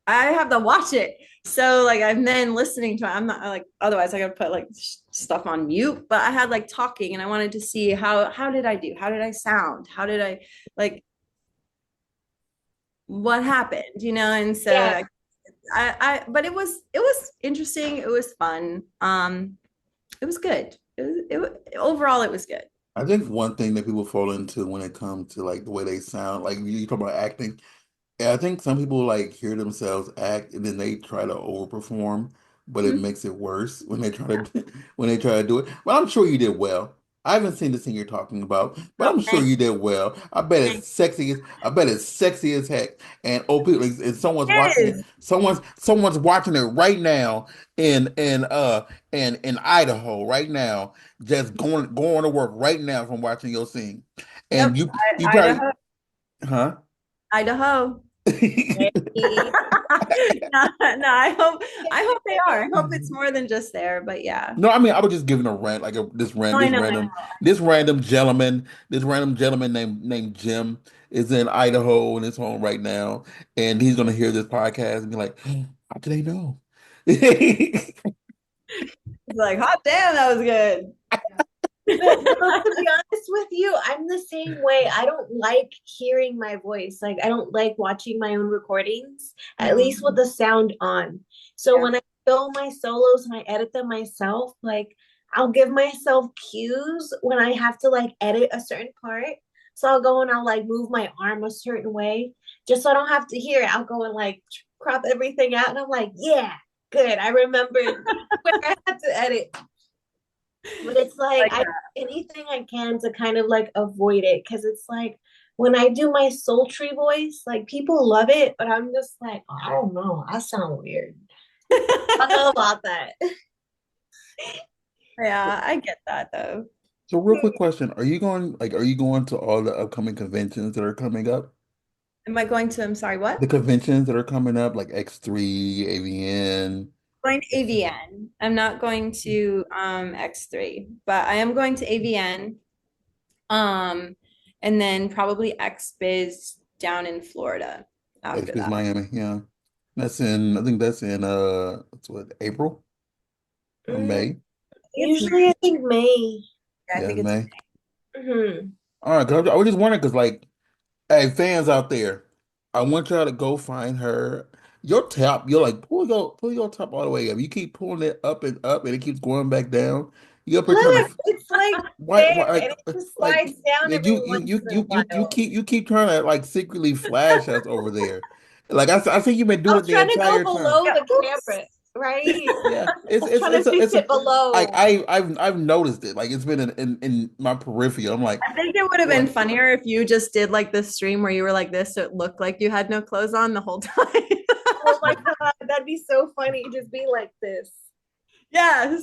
I have to watch it. So like I'm then listening to it. I'm not like otherwise I gotta put like stuff on mute. But I had like talking and I wanted to see how did I do? How did I sound? How did I like what happened? And so Yeah. but it was interesting. It was fun. It was good. Overall it was good. I think one thing that people fall into when it comes to like the way they sound, like you talk about acting, yeah, I think some people like hear themselves act and then they try to overperform, but it Mhm. makes it worse when they try to when they try to do it. But I'm sure you did well. I haven't seen the thing you're talking about, but Oh, I'm sure you did well. I bet it's sexy as heck. And oh people and someone's watching it it. is. Someone's watching it right now in Idaho right now, just going to work right now from watching your scene. And Yep. you probably Idaho. huh? Idaho. Hey. No, no, I hope they are. I hope it's more than just there, but yeah. No, I mean I was just giving a rant, like No, I know, I know. this random gentleman named Jim is in Idaho in his home right now, and he's gonna hear this podcast and be like, "How do they know?" It's like, hot damn, that was good. Well, to be honest with you, I'm the same way. I don't like hearing my voice. Like, I don't like watching my own recordings, at least with Mhm. the sound on. So Yeah. when I film my solos and I edit them myself, like, I'll give myself cues when I have to like edit a certain part. So I'll go and I'll like move my arm a certain way just so I don't have to hear it. I'll go and like crop everything out and I'm like, yeah, good. I remembered where I had to edit. But it's like Like I anything I can to kind of like avoid it because it's like when I do my sultry voice, like people love it, but I'm just like, I don't know, I sound weird. I don't know that. about that. Yeah, I get that though. So, real quick question: are you going to all the upcoming conventions that are coming up? Am I going to, I'm sorry, The what? conventions that are coming up, like X3, AVN. Going to AVN. I'm not going to X3, but I am going to AVN. Um, and then probably XBiz down in Florida after XP's that. Miami, yeah. I think that's in it's what, April or Mm, May? It's May. usually I think May. Yeah, I Yeah, think it's May. Hmm. All right, 'cause I was just wondering because like, hey, fans out there, I want y'all to go find her. Your top, you're like pull your top all the way up. You keep pulling it up and it keeps going back down. You up here trying Look, to it's like why there and it just like slides down yeah, every once in a while. you keep trying to like secretly flash us over there. Like I think you've been doing I'm it the trying to go entire time. below Yeah, the oops. camera, right? Yeah, I'm trying to it's fix a it below. I've noticed it. Like it's been in my peripheral. I'm like, I think it would have been what? funnier if you just did like the stream where you were like this, so it looked like you had no clothes on the whole time. Oh my God, that'd be so funny. Just be like this. Yes.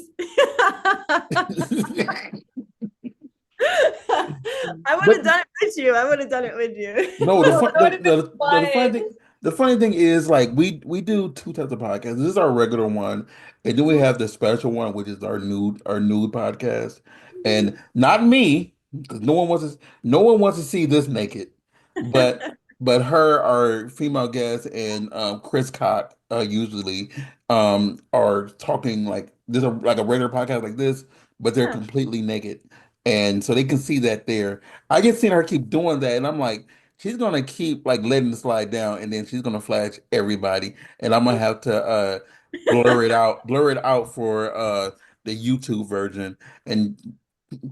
I would But have done it with you. I would have done it with you. no, Oh, that would have been fun. the funny thing is like we do two types of podcasts. This is our regular one, and then we Mhm. have the special one, which is our nude podcast. And not me, because no one wants to see this naked, but our female guest and Chris Cock usually are talking like this like a regular podcast like this, but they're Yeah. completely naked, and so they can see that there. I get seeing her keep doing that, and I'm like, she's gonna keep like letting it slide down, and then she's gonna flash everybody, and I'm gonna have to blur it out for the YouTube version, and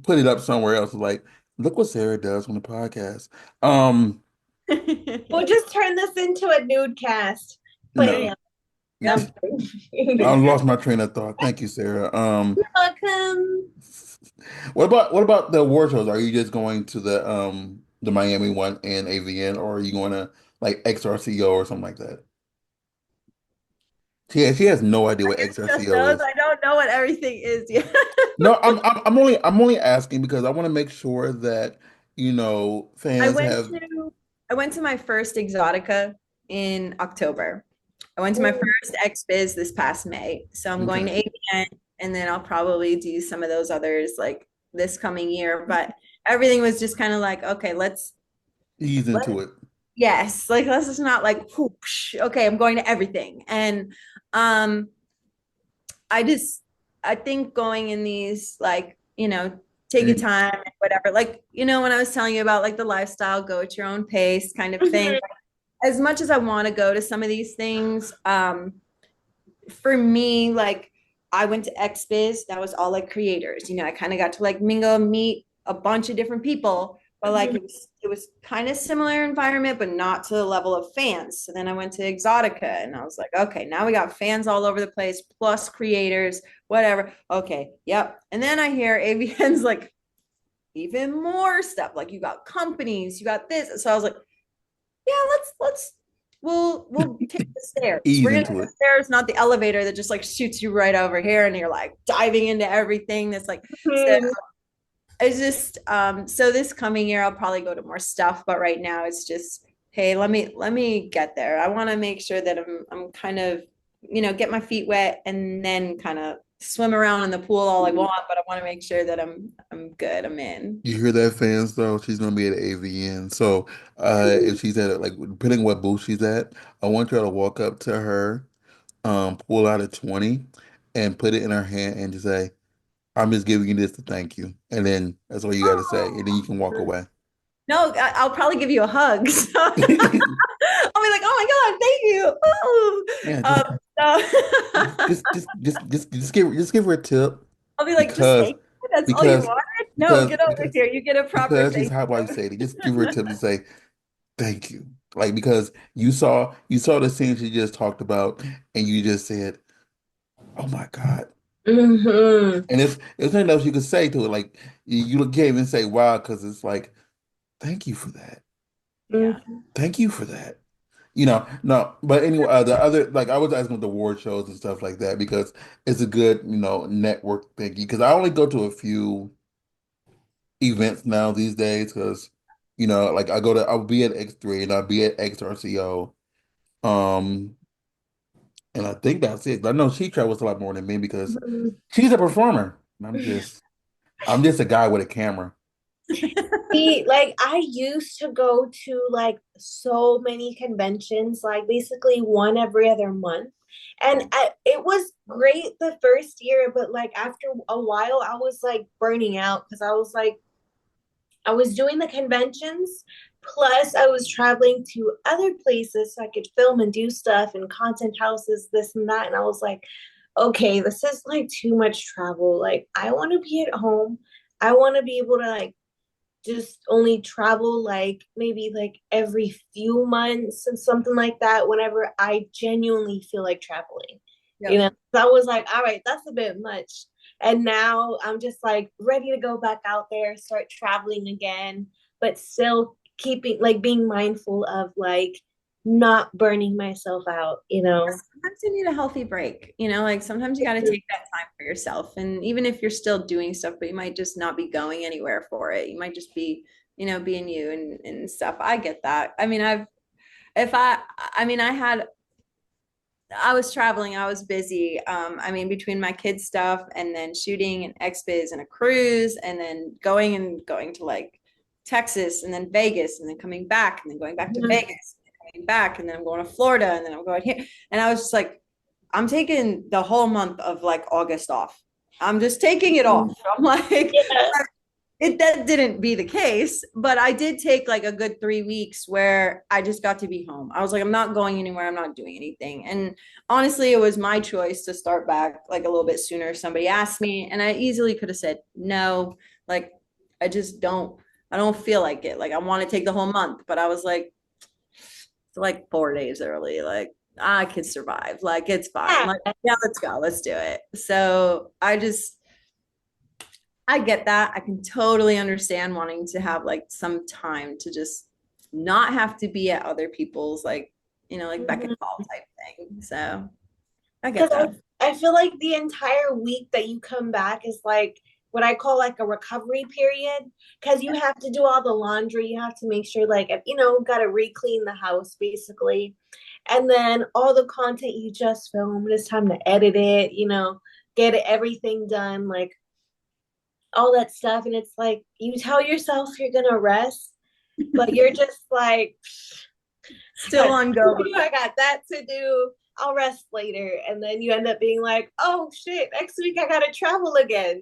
put it up somewhere else. Like, look what Sarah does on the podcast. Um, We'll just turn this into a nude cast. no, Bam. Yep. I'm I kidding. lost my train of thought. Thank you, Sarah. Welcome. What about the award shows? Are you just going to the Miami one and AVN, or are you going to like XRCO or something like that? She has no idea what It's just XRCO those. is. I don't know what everything is yet. No, I'm only asking because I want to make sure that I fans went have to I went to my first Exotica in October. I went to my Ooh, first XBiz this past May. So I'm going okay. to ABN and then I'll probably do some of those others like this coming year. But everything was just kind of like, okay, Ease into it. Yes, like let's just not like whoosh, okay, I'm going to everything. And um I just I think going in these like, take your And time and whatever. Like, when I was telling you about like the lifestyle, go at your own pace kind of thing. Mhm. As much as I want to go to some of these things, for me, like I went to XBiz, that was all like creators. I kind of got to like mingle and meet a bunch of different people, but like Mhm. it was kind of similar environment, but not to the level of fans. So then I went to Exotica and I was like, okay, now we got fans all over the place, plus creators, whatever. Okay, yep. And then I hear AVN's like even more stuff. Like you got companies, you got this. So I was like, yeah, let's we'll take the stairs. ease We're gonna take into the it. stairs, not the elevator that just like shoots you right over here and you're like diving into everything that's like so Mhm. it's just so this coming year I'll probably go to more stuff, but right now it's just hey, let me get there. I want to make sure that I'm kind of, get my feet wet and then kind of swim around in the pool all I want, but I want to make sure that I'm good, I'm in. You hear that, fans? Though she's gonna be at AVN. So, if she's at like depending what booth she's at, I want you all to walk up to her, pull out a 20, and put it in her hand and just say, "I'm just giving you this to thank you." And then that's all you got to say, and then you can walk away. No, I'll probably give you a hug. So I'll be like, oh Yeah, my God, thank you. just give her a tip I'll be like, just because thank you. That's all you because wanted? No, because get over because here. You get a proper because she's thank hot wife you. Sadie. Just give her a tip to say thank you. Like because you saw the scene she just talked about, and you just said, "Oh my God." Mhm. And it's nothing else you could say to it. Like you can't even say wow because it's like, thank you for that. Yeah. Thank you for that. No, but anyway, the other like I was asking with the award shows and stuff like that because it's a good, network thingy. Because I only go to a few events now these days because, like I'll be at X3 and I'll be at XRCO. Um, and I think that's it. I know she travels a lot more than me because Mhm. she's a performer. And I'm just a guy with a camera. See, like I used to go to like so many conventions, like basically one every other month. And it was great the first year, but like after a while, I was like burning out because I was like, I was doing the conventions, plus I was traveling to other places so I could film and do stuff and content houses, this and that. And I was like, okay, this is like too much travel. Like, I want to be at home. I want to be able to like just only travel like maybe like every few months and something like that whenever I genuinely feel like traveling. You Yep. know, so I was like, all right, that's a bit much. And now I'm just like ready to go back out there, start traveling again, but still keeping like being mindful of like not burning myself out, you know. Sometimes you need a healthy break, like sometimes you got to take that time for yourself. And even if you're still doing stuff, but you might just not be going anywhere for it. You might just be, being you and stuff. I get that. I mean, if I mean, I was traveling, I was busy. I mean, between my kids stuff and then shooting and XBiz and a cruise and then going to like Texas and then Vegas and then coming back and then going back to Vegas and coming back and then I'm going to Florida and then I'm going here. And I was just like, I'm taking the whole month of like August off. I'm just taking it off. I'm like, Yeah. that didn't be the case, but I did take like a good 3 weeks where I just got to be home. I was like, I'm not going anywhere. I'm not doing anything. And honestly, it was my choice to start back like a little bit sooner. Somebody asked me, and I easily could have said no. Like, I just I don't feel like it. Like, I want to take the whole month, but I was like 4 days early. Like, I could survive. Like, it's fine. Like, yeah, let's go. Let's do it. So I get that. I can totally understand wanting to have like some time to just not have to be at other people's like, like beck and call type thing. So I get Because that. I feel like the entire week that you come back is like what I call like a recovery period. Because you have to do all the laundry, you have to make sure, like, you know, got to re-clean the house basically. And then all the content you just filmed, it's time to edit it, you know, get everything done, like all that stuff. And it's like you tell yourself you're going to rest. but you're just like, I Still got on this to go. do, I got that to do. I'll rest later. And then you end up being like, oh shit, next week I gotta travel again.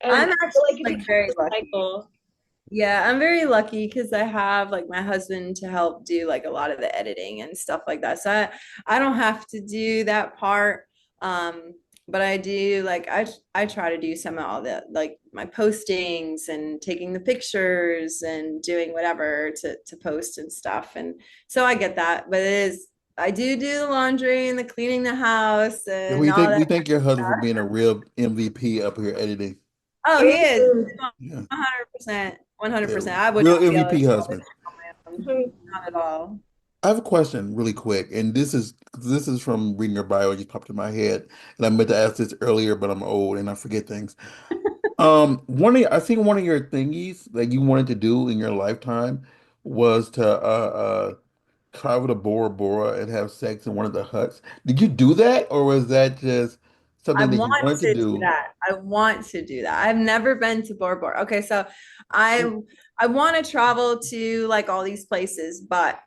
And I'm I feel actually like it like becomes very a lucky. cycle. Yeah, I'm very lucky because I have like my husband to help do like a lot of the editing and stuff like that. So I don't have to do that part. Um, but I do like I try to do some of all the like my postings and taking the pictures and doing whatever to post and stuff. And so I get that. But it is I do the laundry and the cleaning the house Yeah, and all we that thank your husband for stuff. being a real MVP up here editing. Oh, he is Mhm. 100%, Yeah, 100%. I would real not be able to MVP do all this husband. on my own. Mhm. Not at all. I have a question really quick, and this is from reading your bio. It just popped in my head, and I meant to ask this earlier, but I'm old and I forget things. I think one of your thingies that you wanted to do in your lifetime was to travel to Bora Bora and have sex in one of the huts. Did you do that, or was that just I something that you want wanted to to do do? that. I want to do that. I've never been to Bora Bora. Okay, so I I want to travel to like all these places, but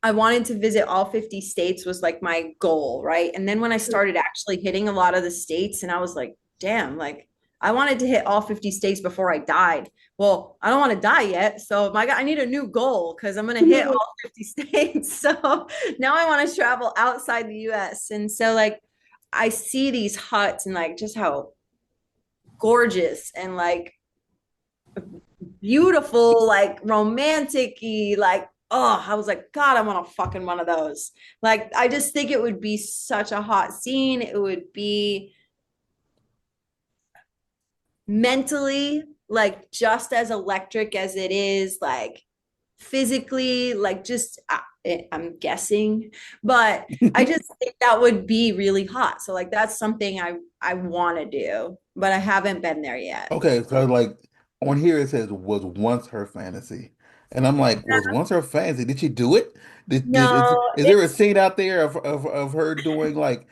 I wanted to visit all 50 states was like my goal, right? And then when I started actually hitting a lot of the states and I was like, damn, like I wanted to hit all 50 states before I died. Well, I don't want to die yet. So my God, I need a new goal because I'm going to hit Mhm. all 50 states. So now I want to travel outside the US. And so like I see these huts and like just how gorgeous and like beautiful, like romantic-y, like oh, I was like, God, I want a fucking one of those. Like, I just think it would be such a hot scene. It would be mentally like just as electric as it is, like physically, like just I'm guessing, but I just think that would be really hot. So like that's something I want to do, but I haven't been there yet. Okay, so like on here it says was once her fantasy, and I'm like, was once her fantasy? Did she do it? No, Is there a it's scene out there of her doing like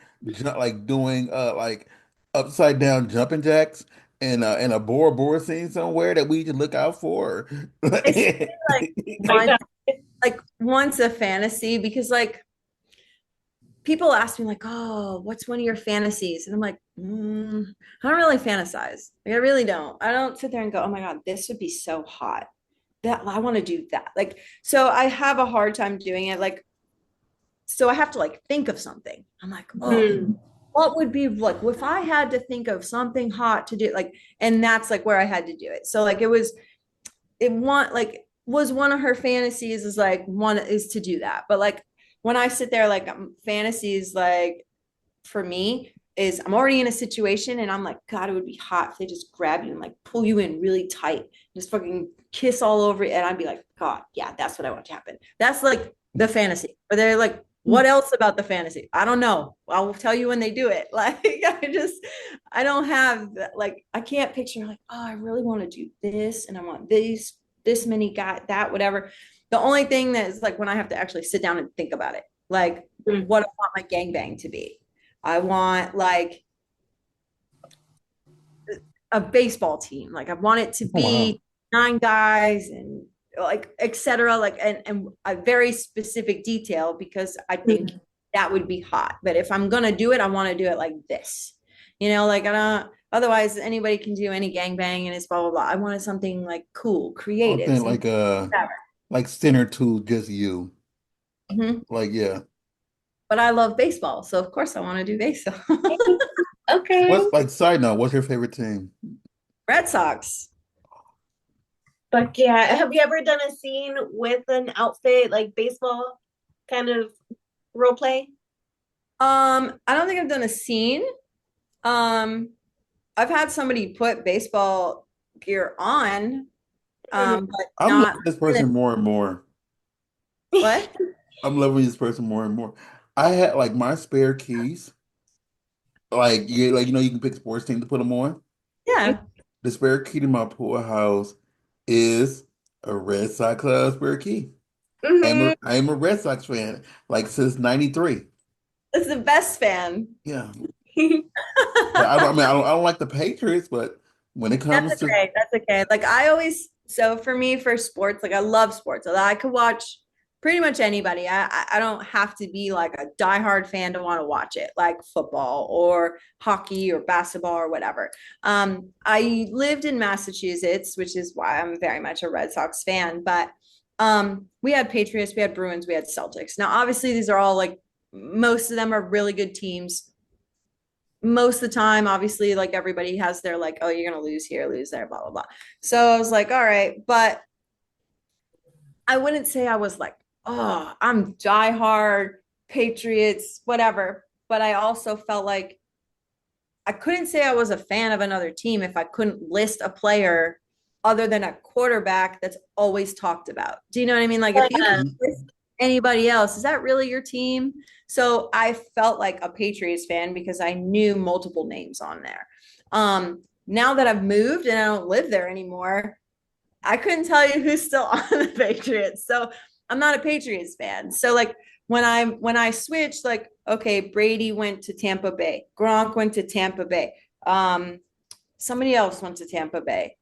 like doing like upside down jumping jacks in a Bora Bora scene somewhere that we should look out for? I say like I once know. like once a fantasy because like people ask me like, oh, what's one of your fantasies? And I'm like, I don't really fantasize. Like I really don't. I don't sit there and go, oh my God, this would be so hot. That I want to do that. Like, so I have a hard time doing it. Like, so I have to like think of something. I'm like, oh, Mhm. what would be like if I had to think of something hot to do, like, and that's like where I had to do it. So like it want like was one of her fantasies is like one is to do that. But like when I sit there, like fantasies, like for me is I'm already in a situation and I'm like, God, it would be hot if they just grab you and like pull you in really tight, just fucking kiss all over it. And I'd be like, God, yeah, that's what I want to happen. That's like the fantasy. But they're like, what else about the fantasy? I don't know. I'll tell you when they do it. Like I don't have like I can't picture like, oh, I really want to do this and I want this many guy that whatever. The only thing that is like when I have to actually sit down and think about it, like Mhm. what I want my gangbang to be. I want like a baseball team. Like I want it to Oh, wow. be 9 guys and like etc. Like and a very specific detail because I think Mhm. that would be hot. But if I'm gonna do it, I want to do it like this. Like I don't otherwise anybody can do any gangbang and it's blah blah blah. I wanted something like cool, creative, Something something whatever. like center to just you. Mhm. Like yeah. But I love baseball, so of course I want to do baseball. Okay. What's like side note, what's your favorite team? Red Sox. But yeah, have you ever done a scene with an outfit like baseball kind of role play? I don't think I've done a scene. Um, I've had somebody put baseball gear on, Mhm. but I'm not loving this person more and more. what? I'm loving this person more and more. I had like my spare keys. Like you can pick sports team to put them on. Yeah. The spare key to my pool house is a Red Sox spare key. Mhm. I am a Red Sox fan, like since '93. It's the best fan. Yeah, That's but I don't like the Patriots, but when it comes to okay. That's okay. Like I always So for me, for sports, like I love sports. I could watch pretty much anybody. I don't have to be like a diehard fan to want to watch it, like football or hockey or basketball or whatever. I lived in Massachusetts, which is why I'm very much a Red Sox fan. But we had Patriots, we had Bruins, we had Celtics. Now, obviously, these are all like most of them are really good teams. Most of the time, obviously, like everybody has their like, oh, you're gonna lose here, lose there, blah blah blah. So I was like, all right, but I wouldn't say I was like, oh, I'm diehard Patriots, whatever. But I also felt like I couldn't say I was a fan of another team if I couldn't list a player other than a quarterback that's always talked about. Do you know what I mean? Like if you Yeah. can't list anybody else, is that really your team? So I felt like a Patriots fan because I knew multiple names on there. Now that I've moved and I don't live there anymore, I couldn't tell you who's still on the Patriots. So I'm not a Patriots fan. So like when I switched, like, okay, Brady went to Tampa Bay, Gronk went to Tampa Bay. Somebody else went to Tampa Bay.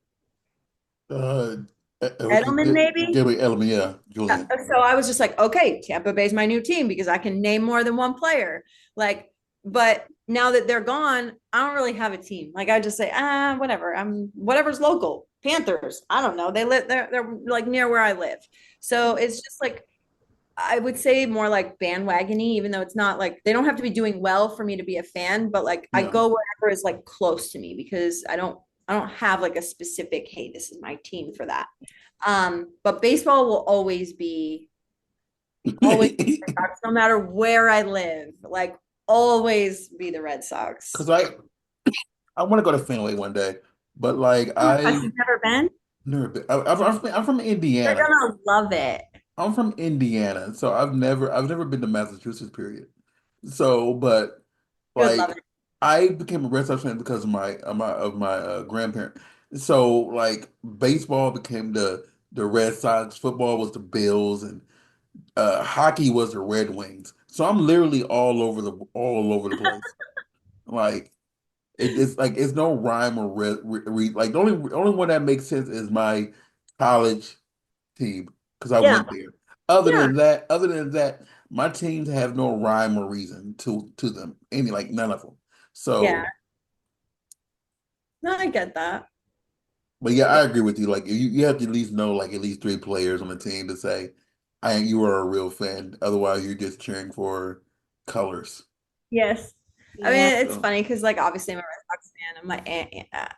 Uh, Edelman, maybe? Gary Edelman, yeah, Yeah. Julian. So I was just like, okay, Tampa Bay's my new team because I can name more than one player. Like, but now that they're gone, I don't really have a team. Like I just say, whatever. I'm whatever's local. Panthers. I don't know. They're like near where I live. So it's just like I would say more like bandwagony, even though it's not like they don't have to be doing well for me to be a fan, but like I Yeah. go wherever is like close to me because I don't have like a specific, hey, this is my team for that. But baseball will always be the Red Sox, no matter where I live. Like always be the Red Sox. Because I want to go to Fenway one day, but like Oh my gosh, you've never been? never been. I'm from You're Indiana. gonna love it. I'm from Indiana, so I've never been to Massachusetts, period. So, but You would love like it. I became a Red Sox fan because of my grandparent. So like baseball became the Red Sox, football was the Bills, and hockey was the Red Wings. So I'm literally all over the place. Like it's like it's no rhyme or like the only one that makes sense is my college team because I Yeah, went there. Other yeah, than that, other than that, my teams have no rhyme or reason to them. Any like none of them. yeah. So, No, I get that. but yeah, Yeah. I agree with you. Like you have to at least know like at least three players on the team to say, I you are a real fan. Otherwise, you're just cheering for colors. Yes. I Yeah. mean, it's So funny because like obviously I'm a Red Sox fan. I'm like, I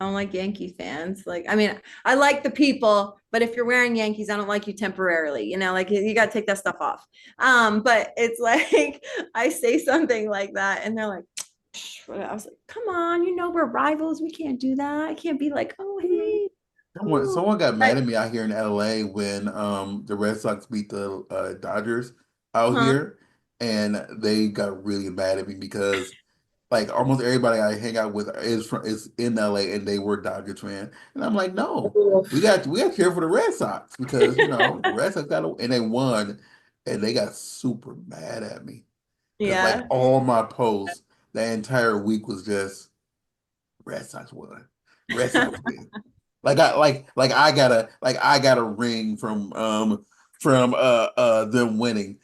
don't like Yankee fans. Like, I mean, I like the people, but if you're wearing Yankees, I don't like you temporarily. You know, like you got to take that stuff off. But it's like I say something like that, and they're like, I was like, come on, we're rivals. We can't do that. I can't be like, oh hey, oh. someone got mad Like, at me out here in LA when the Red Sox beat the Dodgers out huh? here, and they got really mad at me because like almost everybody I hang out with is in LA and they were Dodgers fan. And I'm like, no, we got to cheer for the Red Sox because the Red Sox and they won and they got super mad at me. Because like Yeah. all my posts that entire week was just Red Sox won. Red Sox win. Like I got a ring from them winning.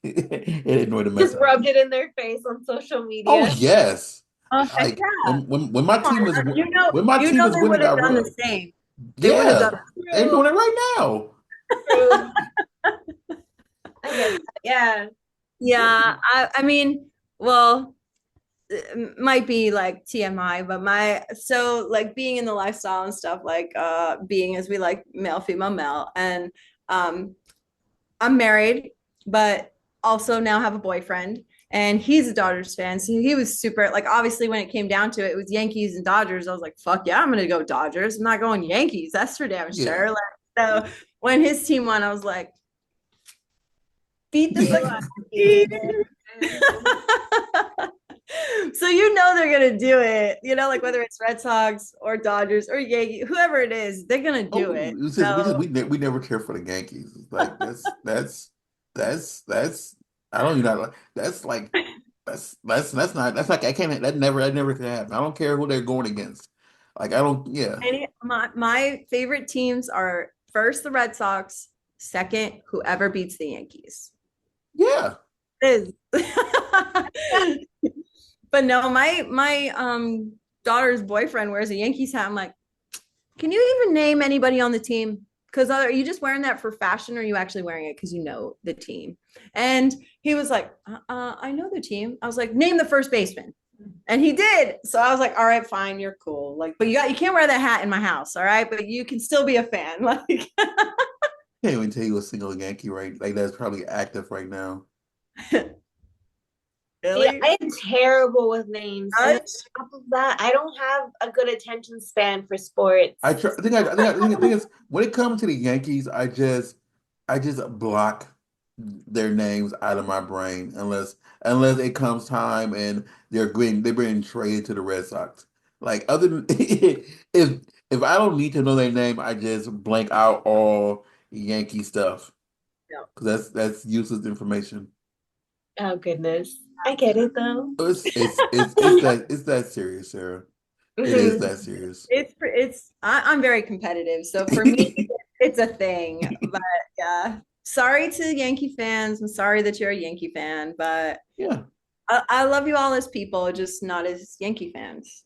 It annoyed the mess Just out of me. rubbed it in their face on social Oh media. yes. Oh heck Like yeah. when my Come team is on. when my team is They winning, would I have done run. the same. They would have Yeah, done. they're True, doing it right now. true. I get that. Yeah. Yeah, I mean, well, it might be like TMI, but like being in the lifestyle and stuff, like being as we like male, female, male, and um I'm married, but also now have a boyfriend, and he's a Dodgers fan. So he was super like obviously when it came down to it, it was Yankees and Dodgers. I was like, fuck yeah, I'm gonna go Dodgers. I'm not going Yankees. That's for damn Yeah. sure. Like, so when his team won, I was like, beat the You fucking are Yankees. good. So they're gonna do it. Like whether it's Red Sox or Dodgers or Yankee, whoever it is, they're gonna do Oh, it. it's just, So we never care for the Yankees. It's like that's I don't even know like that's like that's not that's like I can't that never could happen. I don't care who they're going against. Like I don't. Yeah, My favorite teams are first the Red Sox, second whoever beats the Yankees. yeah. Is. But no, my daughter's boyfriend wears a Yankees hat. I'm like, can you even name anybody on the team? Because are you just wearing that for fashion, or are you actually wearing it because you know the team? And he was like, I know the team. I was like, name the first baseman. And he did. So I was like, all right, fine, you're cool. Like, but you can't wear that hat in my house, all right? But you can still be a fan. Like, Can't even tell you a single Yankee right like that's probably active right now. Yeah, really? I am terrible with names. And on Judge? top of that, I don't have a good attention span for sports. I try. I think it's when it comes to the Yankees, I just block their names out of my brain unless it comes time and they're being traded to the Red Sox. Like other than if I don't need to know their name, I just blank out all Yankee stuff No. because that's useless information. Oh goodness. I get it though. It's that serious, Sarah. It is Mhm. that serious. I'm very competitive. So for me, it's a thing. But yeah, sorry to Yankee fans. I'm sorry that you're a Yankee fan, but Yeah. I love you all as people, just not as Yankee fans.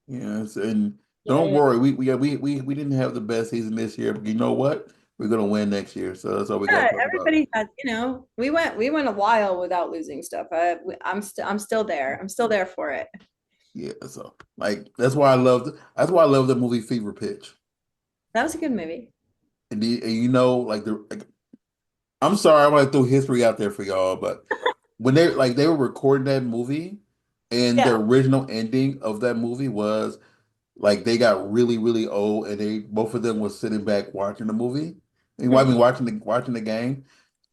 Yes, and don't Yeah. worry, we didn't have the best season this year, but you know what? We're gonna win next year, so that's all we gotta Yeah, talk about. everybody had, we went a while without losing stuff. I'm still there. I'm still there for it. Yeah, so like that's why I love the movie Fever Pitch. That was a good movie. And you know, I'm sorry, I want to throw history out there for y'all, but when they were recording that movie, and the Yeah. original ending of that movie was like they got really, really old, and they both of them were sitting back watching the movie. I Mhm. mean, watching the game,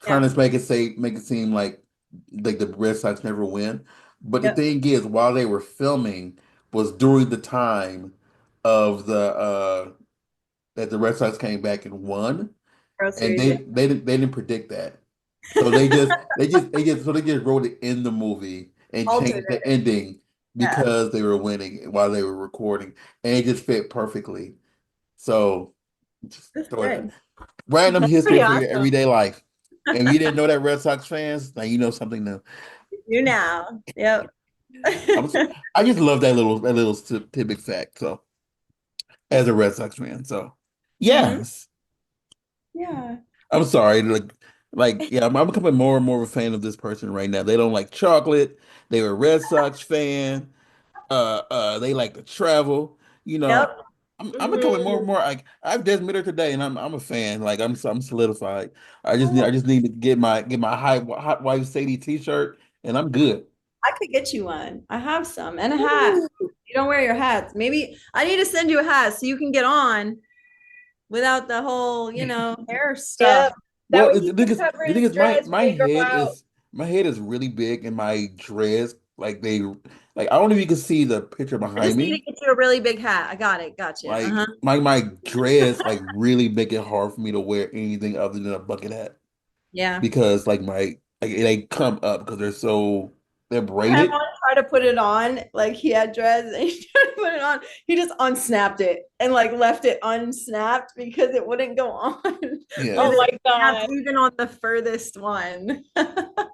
trying Yeah. to make it seem like the Red Sox never win. But the Yep. thing is, while they were filming, was during the time of the that the Red Sox came back and won, World and Series. Yeah. they didn't predict that. So they just wrote it in the movie and Altered changed the it. ending Yeah. because they were winning while they were recording, and it just fit perfectly. So just That's throw it good. random That's history pretty for your awesome. everyday life. And if you didn't know that Red Sox fans, now you know something new. You now. Yep. I'm s- I just love that little tidbit fact. So as a Red Sox fan, so Hmm. yes, Yeah. I'm sorry. Yeah, I'm becoming more and more of a fan of this person right now. They don't like chocolate. They were a Red Sox fan. They like to travel. You know, Yep. I'm becoming more and Mhm. more like I've just met her today, and I'm a fan. Like I'm solidified. I just need to get my hot wife Sadie T-shirt, and I'm good. I could get you one. I have some and a hat. Ooh. You don't wear your hats. Maybe I need to send you a hat so you can get on without the whole, hair stuff. Yep. That Well, way he can cover the thing his is dreads when they grow out. my head is really big, and my dreads like I don't know if you can see the picture I behind just need to me. get you a really big hat. I got it. Gotcha. Like Uh-huh. my dreads like really make it hard for me to wear anything other than a bucket hat Yeah. because they come up because they're I had braided. one try to put it on, like he had dreads and he tried to put it on. He just unsnapped it and like left it unsnapped because it wouldn't go on. Yeah, And Oh it my snapped God. even on the furthest one.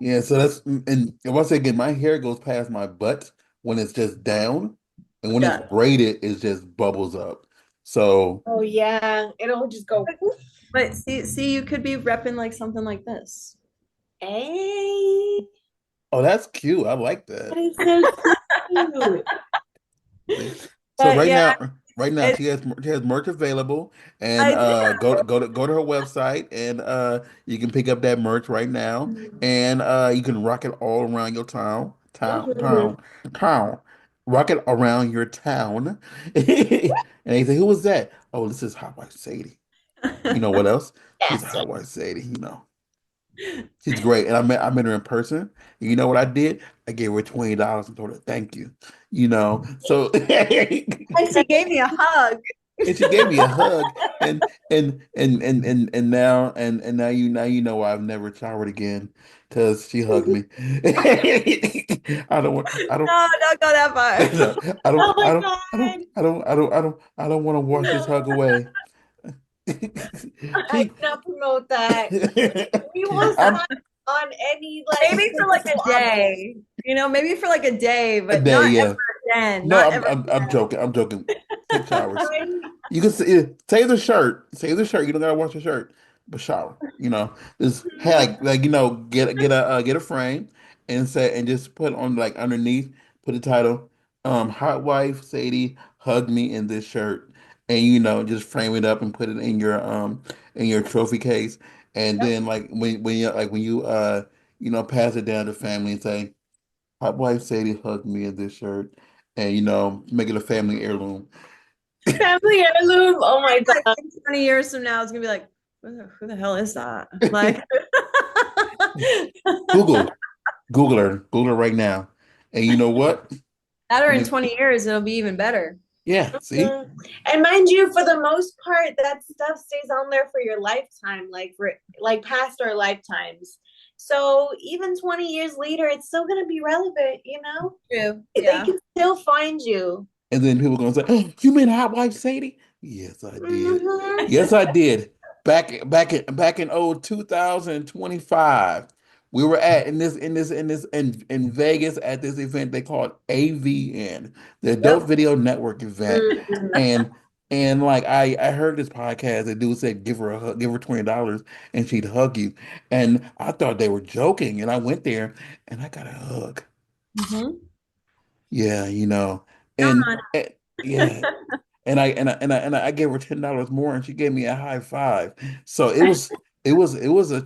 yeah. So and once again, my hair goes past my butt when it's just down, and when it's Yeah. braided, it just bubbles up. So. Oh yeah. It'll just go. But see, you could be repping like something like this. Hey, Oh, that's cute. I like that that. is so cute. See? So But yeah, right now it's she has merch available, and I do. go to her website, and you can pick up that merch right now, and you can rock it all around your Mhm. town, rock it around your town. And they say, "Who was that?" Oh, this is Hotwife Sadie. You know what else? She's Yes. Hotwife Sadie. You know. She's great. And I met her in person. And you know what I did? I gave her $20 and told her thank you. You know. So And she gave me a hug. and she gave me a hug, and now you know why I've never showered again because she hugged me. I don't No, don't go that far. no, I don't Oh I my don't I don't God. I don't I don't I don't I don't want to wash this hug away. I She cannot promote that. We will I'm sign on any Maybe like for like physical a object. day, maybe for like a day, a but day, not yeah. ever again. No, Not ever I'm joking. I'm joking. Take showers. Right? You can save the shirt. Save the shirt. You don't gotta wash the shirt, but shower. Just Mhm. get a frame and just put on like underneath. Put the title, "Hot Wife Sadie hug me in this shirt," and just frame it up and put it in your trophy case. And Yep. then like when you pass it down to family and say, "Hot Wife Sadie hug me in this shirt," and make it a family heirloom. Family heirloom. Oh my Like God. in 20 years from now, it's gonna be like, who the hell is that? Like, Google. Google her right now. And you know what? that or When in it, 20 years, it'll be even better. yeah, see? Mm. And mind you, for the most part, that stuff stays on there for your lifetime, like for like past our lifetimes. So even 20 years later, it's still gonna be relevant, you know? True. They Yeah. can still find you. And then people gonna say, "Oh, you mean Hot Wife Sadie?" Yes, I did. Hmm. Yes, I did. Back in 2025. We were in Vegas at this event they called AVN, the Adult Yep. Video Network event. Hmm. And like I heard this podcast, the dude said give her a hug, give her $20 and she'd hug you. And I thought they were joking. And I went there and I got a hug. Mhm. Yeah, No, and, no, and yeah, and I gave her $10 more, and she gave me a high five. So it was a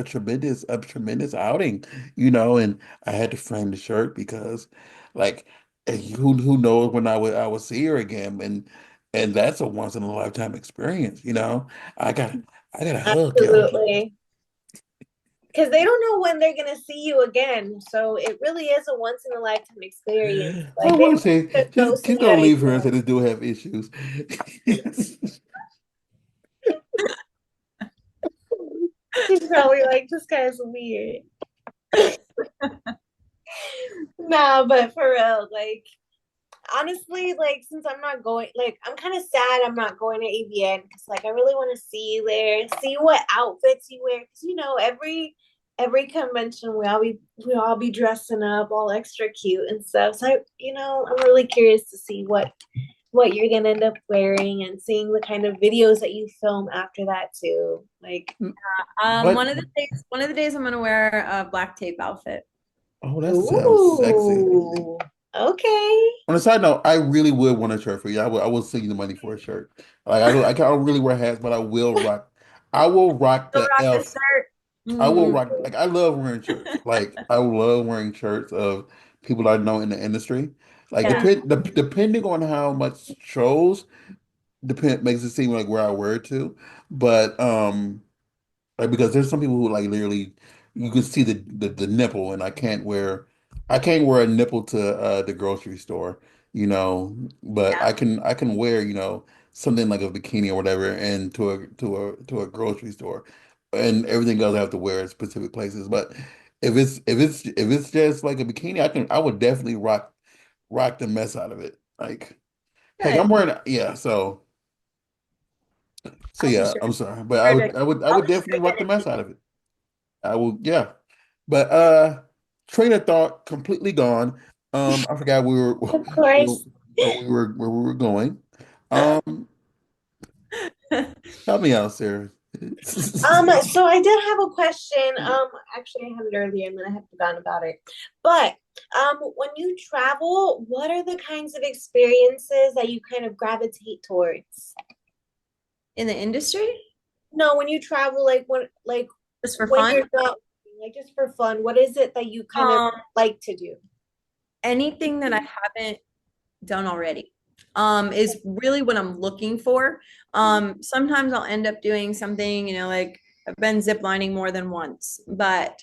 tremendous outing, and I had to frame the shirt because, like, who knows when I would see her again, and that's a once in a lifetime experience. I got I got a hug, yo. Absolutely. Because they don't know when they're gonna see you again. So it really is a once in a lifetime experience. I Like they want to don't say get she's ghosting you gonna leave her and anymore. say this dude have issues. She's probably like, this guy's weird. Nah, but for real, like honestly, like since I'm not going, like I'm kind of sad I'm not going to ABN because like I really want to see you there, see what outfits you wear. Because every convention we all be dressing up all extra cute and stuff. So I'm really curious to see what you're gonna end up wearing and seeing the kind of videos that you film after that too. Like, But one of the days I'm gonna wear a black tape outfit. oh, that sounds sexy. ooh, okay. On a side note, I really would want a shirt for you. I will send you the money for a shirt. Like I don't really wear hats, but I will rock. I will rock Still the rock the elf. shirt. I will Mm, rock. Like I love wearing shirts. Like I love wearing shirts of people I know in the industry. Like yeah. depending on how much shows makes it seem like where I wear it to. But like because there's some people who like literally you can see the nipple and I can't wear a nipple to the grocery store, but Yeah. I can wear, something like a bikini or whatever and to a grocery store. And everything else I have to wear at specific places. But if it's just like a bikini, I would definitely rock the mess out of it. Like heck, I'm Good. wearing yeah, so I'll be yeah, sure. I'm sorry. But I Sure would to- I would I I'll would be sure definitely to get rock the it to mess out you. of it. I will, yeah. But train of thought completely gone. I forgot Of course. where we were going. Um, help me out, Sarah. So I did have a question. Actually, I had it earlier and then I had forgotten about it. But when you travel, what are the kinds of experiences that you kind of gravitate towards? In the industry, No, when you travel, just for when fun. you're not like just for fun, what is it that you kind of Um, like to do? anything that I haven't done already is really what I'm looking for. Sometimes I'll end up doing something, like I've been ziplining more than once, but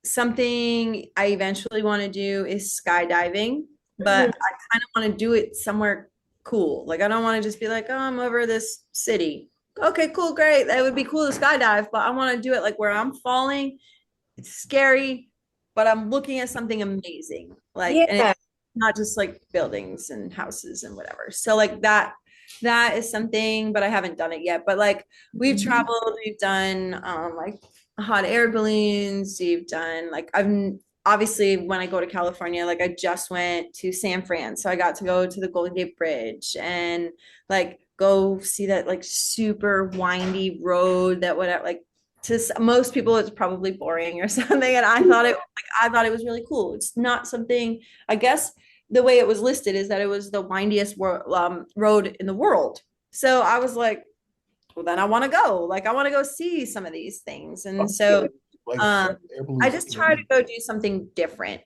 something I eventually want to do is skydiving, but Mhm. I kind of want to do it somewhere cool. Like I don't want to just be like, oh, I'm over this city. Okay, cool, great. That would be cool to skydive, but I want to do it like where I'm falling. It's scary, but I'm looking at something amazing. Like, and it's Yeah. not just like buildings and houses and whatever. So like that is something, but I haven't done it yet. But like we've Mhm. traveled, we've done like hot air balloons, we've done like I've obviously when I go to California, like I just went to San Fran. So I got to go to the Golden Gate Bridge and like go see that like super windy road that would like to most people it's probably boring or something. And I thought it was really cool. It's not something I guess the way it was listed is that it was the windiest road in the world. So I was like, well, then I want to go. Like, I want to go see some of these things. And so Like um, air I balloons just scare try to me. go do something different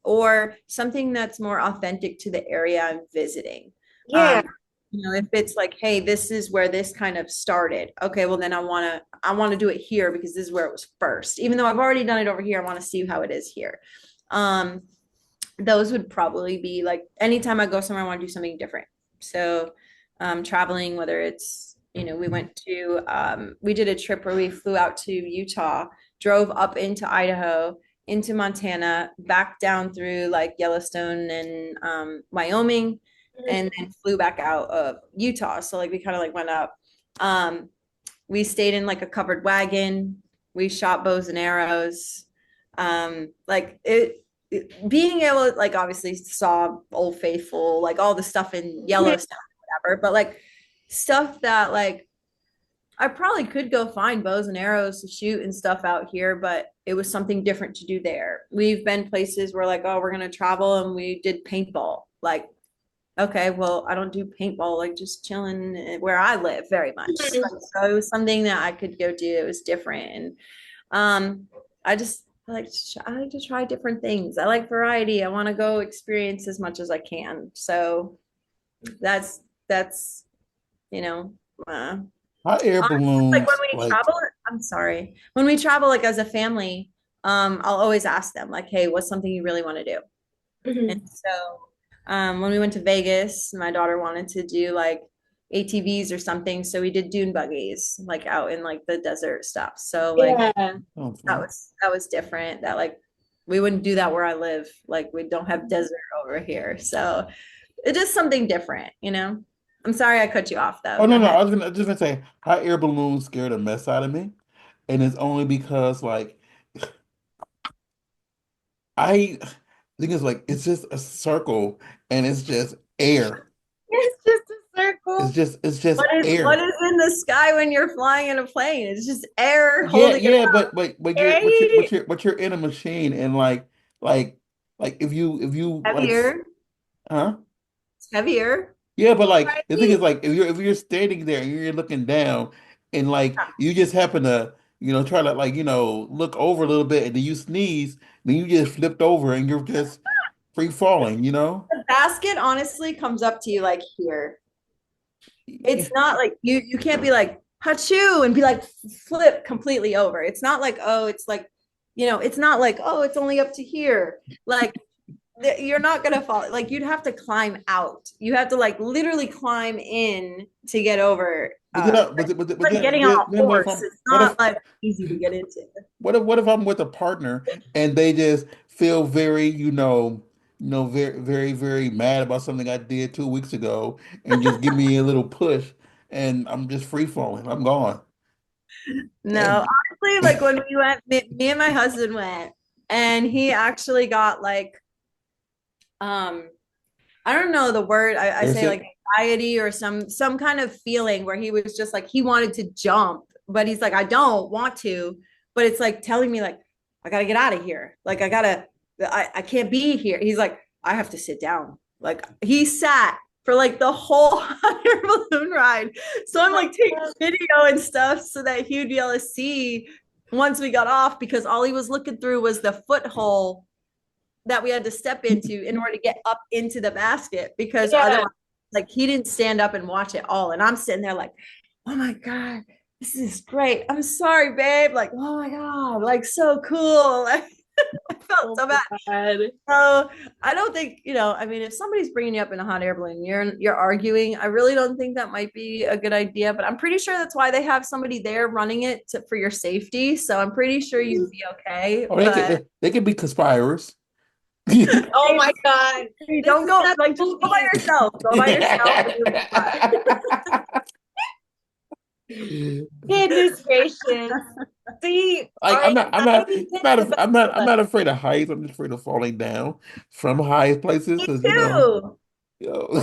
or something that's more authentic to the area I'm visiting. Yeah. Um, if it's like, hey, this is where this kind of started. Okay, well then I want to do it here because this is where it was first. Even though I've already done it over here, I want to see how it is here. Um, those would probably be like anytime I go somewhere, I want to do something different. So traveling, whether it's, we did a trip where we flew out to Utah, drove up into Idaho, into Montana, back down through like Yellowstone and Wyoming, and then flew back out of Utah. So like we kind of like went up. Um, we stayed in like a covered wagon. We shot bows and arrows. Like being able to like obviously saw Old Faithful, like all the stuff in Mhm. Yellowstone, whatever, but like stuff that like I probably could go find bows and arrows to shoot and stuff out here, but it was something different to do there. We've been places where like, oh, we're gonna travel and we did paintball. Like, okay, well, I don't do paintball, like just chilling where I live very much. So it was something that I could go do. It was different. And I just I like to try different things. I like variety. I want to go experience as much as I can. So that's you know uh, Hot air like when balloons, we like travel. I'm sorry. When we travel, like as a family, I'll always ask them like, "Hey, what's something you really want to do?" And Mhm. so when we went to Vegas, my daughter wanted to do like ATVs or something. So we did dune buggies, like out in like the desert stuff. So like Yeah. oh, that fun. was that was different. That like we wouldn't do that where I live. Like we don't have desert over here. So it's just something different. I'm sorry I cut you off though. Oh Go no, no, ahead. just gonna say hot air balloons scare the mess out of me. And it's only because like I think it's like it's just a circle and it's just air. It's just a circle. It's just What air. is in the sky when you're flying in a plane? It's just air Yeah, holding it yeah, up. but you're but you're Right? but you're but you're in a machine and like like if you like Heavier. huh? It's heavier. Yeah, but like the thing is Right? like if you're standing there and you're looking down and like you just happen to try to like look over a little bit and then you sneeze, then you just flipped over and you're just free falling. The basket honestly comes up to you like here. It's not like you can't be like hachoo and be like flip completely over. It's not like oh, it's like it's not like oh, it's only up to here. Like you're not gonna fall. Like you'd have to climb out. You have to like literally climb in to get over. But then but Like then, getting on then a then what if horse. I'm It's what if not like easy to get into. what if I'm with a partner and they just feel very very very very mad about something I did 2 weeks ago and just give me a little push and I'm just free falling. I'm gone. No, And honestly, like when we went, me and my husband went, and he actually got like, um, I don't know the word. I say like airsick. anxiety or some kind of feeling where he was just like he wanted to jump, but he's like, I don't want to, but it's like telling me like I gotta get out of here. Like I can't be here. He's like, I have to sit down. Like he sat for like the whole hot air balloon ride. So I'm like taking video and stuff so that he would be able to see once we got off because all he was looking through was the foothole that we had to step into in order to get up into the basket because Yeah. otherwise like he didn't stand up and watch it all and I'm sitting there like oh my god this is great I'm sorry babe like oh my god like so cool I felt Oh so my bad. God. So I don't think, I mean, if somebody's bringing you up in a hot air balloon, you're arguing. I really don't think that might be a good idea, but I'm pretty sure that's why they have somebody there running it for your safety. So I'm pretty sure you'd be okay. Oh, But they could be conspirers. Oh my God. hey, This don't is go not like just go by movie. yourself. Go by yourself and you'll be fine. Goodness gracious. See, all Like right, now I need to develop I'm a not afraid of heights. I'm just afraid of falling down from high places Me because too. you know.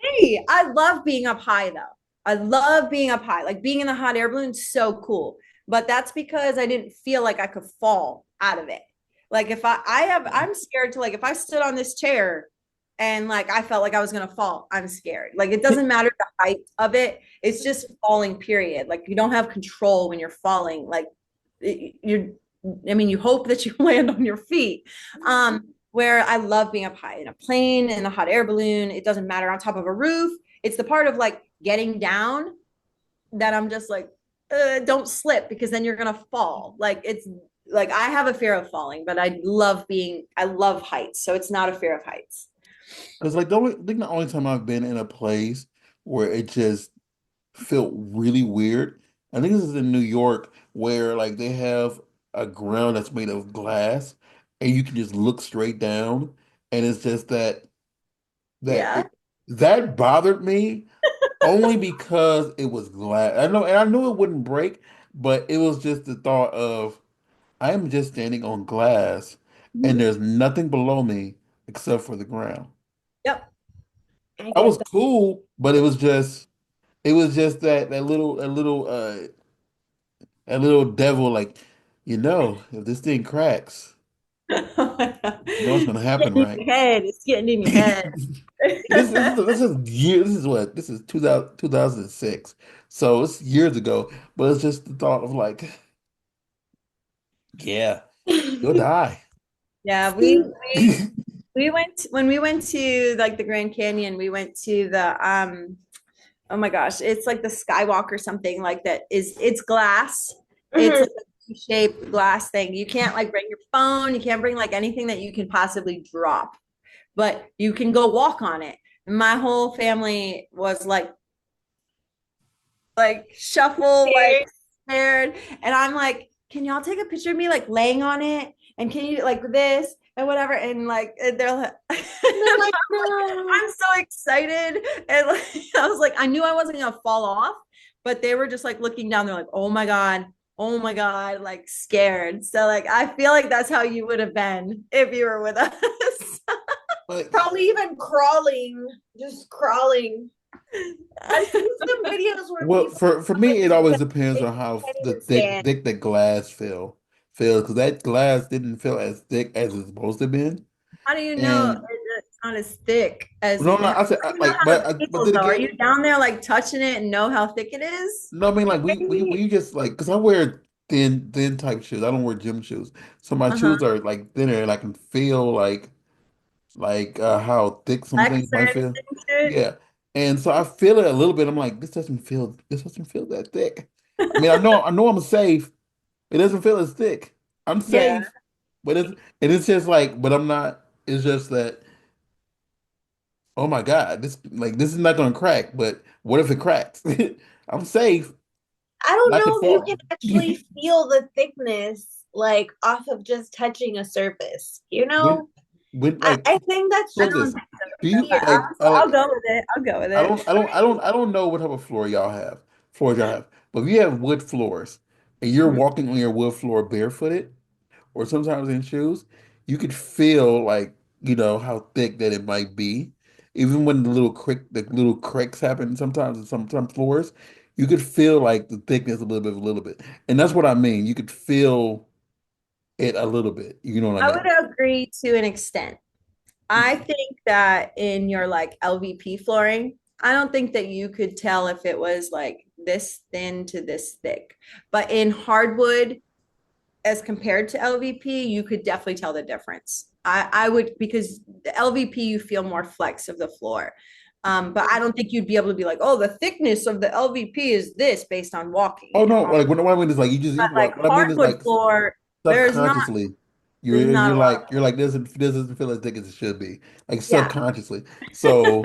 Hey, I love being up high though. I love being up high. Like being in the hot air balloon, so cool. But that's because I didn't feel like I could fall out of it. Like if I'm scared to like if I stood on this chair and like I felt like I was gonna fall, I'm scared. Like it doesn't matter the height of it. It's just falling, period. Like you don't have control when you're falling. Like you're I mean, you hope that you land on your feet. Where I love being up high in a plane, in a hot air balloon. It doesn't matter on top of a roof. It's the part of like getting down that I'm just like, don't slip because then you're gonna fall. Like it's like I have a fear of falling, but I love heights, so it's not a fear of heights. Because like the only time I've been in a place where it just felt really weird. I think this is in New York where like they have a ground that's made of glass and you can just look straight down and it's just that Yeah. that bothered me only because it was glass. I knew it wouldn't break, but it was just the thought of I am just standing on glass and Mhm. there's nothing below me except for the ground. Yep. I I get was that. cool, but it was just that little devil like, if this thing cracks, you know what's gonna It's happen, getting in right? your head. It's getting in your head. This is 2006. So it's years ago, but it's just the thought of like, yeah, you'll die. Yeah, See, we went when we went to like the Grand Canyon, we went to the oh my gosh, it's like the skywalk or something like that is it's glass. It's mhm. like a shaped glass thing. You can't like bring your phone, you can't bring like anything that you can possibly drop, but you can go walk on it. My whole family was like shuffle, like Scared. scared. And I'm like, can y'all take a picture of me like laying on it? And can you like this and whatever? And like they're like, And they're like, no. I'm so excited. And like, I was like, I knew I wasn't gonna fall off, but they were just like looking down. They're like, oh my God, like scared. So like I feel like that's how you would have been if you were with us. Like, Probably even crawling, just crawling. I've seen some videos where well, people for me, it always depends they on how can't the even stand. thick the glass feels because that glass didn't feel as thick as it's supposed to be. How do you know And it's not as thick as no, it? no, How I said do you know how it but feels then though? Are again, you down there like touching it and know how thick it is? no, I mean like Maybe we just like because I wear thin type shoes. I don't wear gym shoes, so my Uh-huh. shoes are like thinner, and I can feel like how thick some Flex things or might feel. anything shit? Yeah, and so I feel it a little bit. I'm like, this doesn't feel that thick. I mean, I know I'm safe. It doesn't feel as thick. I'm Yeah. safe, but it's just like, but I'm not. It's just that. Oh my God, this is not gonna crack. But what if it cracks? I'm safe. I don't I could know if you can fall. actually feel the thickness like off of just touching a surface, you When know? when I, like I think that's I so don't just this, think so do either, you but fear. I'll go with it. I'll go with it. I don't know what type of floors y'all have. But if you have wood floors and you're Mhm. walking on your wood floor barefooted or sometimes in shoes, you could feel like, how thick that it might be. Even when the little cracks happen sometimes in some floors, you could feel like the thickness a little bit. And that's what I mean. You could feel it a little bit. You know what I I would mean? agree to an extent. I think that in your like LVP flooring, I don't think that you could tell if it was like this thin to this thick. But in hardwood, as compared to LVP, you could definitely tell the difference. I would because the LVP you feel more flex of the floor. But I don't think you'd be able to be like, oh, the thickness of the LVP is this based on Oh walking. no, like what I mean is like But like what I mean is hardwood like floor, there's not subconsciously. There's not a lot. this doesn't feel as thick as it should be, like Yeah, subconsciously. So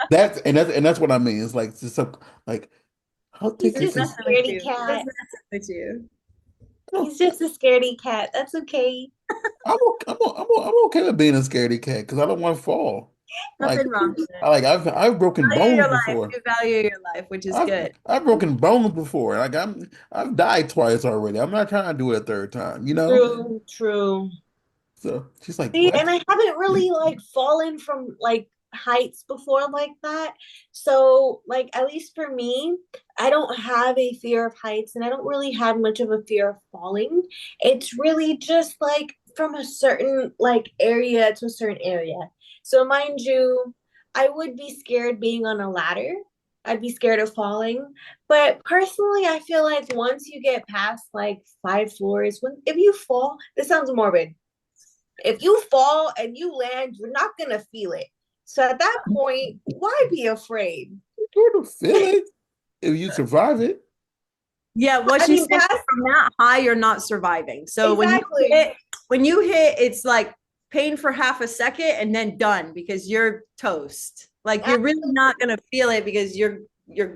that's what I mean. It's like it's just like how He's thick is just just a this? messing with scaredy you. Just cat. messing with you. I don't, He's just a scaredy cat. That's okay. I'm okay with being a scaredy cat because I don't want to fall. Like Nothing wrong with it. I've broken Value bones your life. before. You value your life, which is good. I've broken bones before. I've died twice already. I'm not trying to do it a third time, you know? True, true. So she's like, See, and what? I haven't really like fallen from like heights before like that. So, like, at least for me, I don't have a fear of heights and I don't really have much of a fear of falling. It's really just like from a certain like area to a certain area. So, mind you, I would be scared being on a ladder. I'd be scared of falling. But personally, I feel like once you get past like 5 floors, when if you fall, this sounds morbid, if you fall and you land, you're not gonna feel it. So at that point, why be afraid? You're going to feel it if you survive it. Yeah, what I she mean, said, past from that high, you're not surviving. So exactly, when you hit, it's like pain for half a second and then done because you're toast. Like you're really not gonna feel it because you're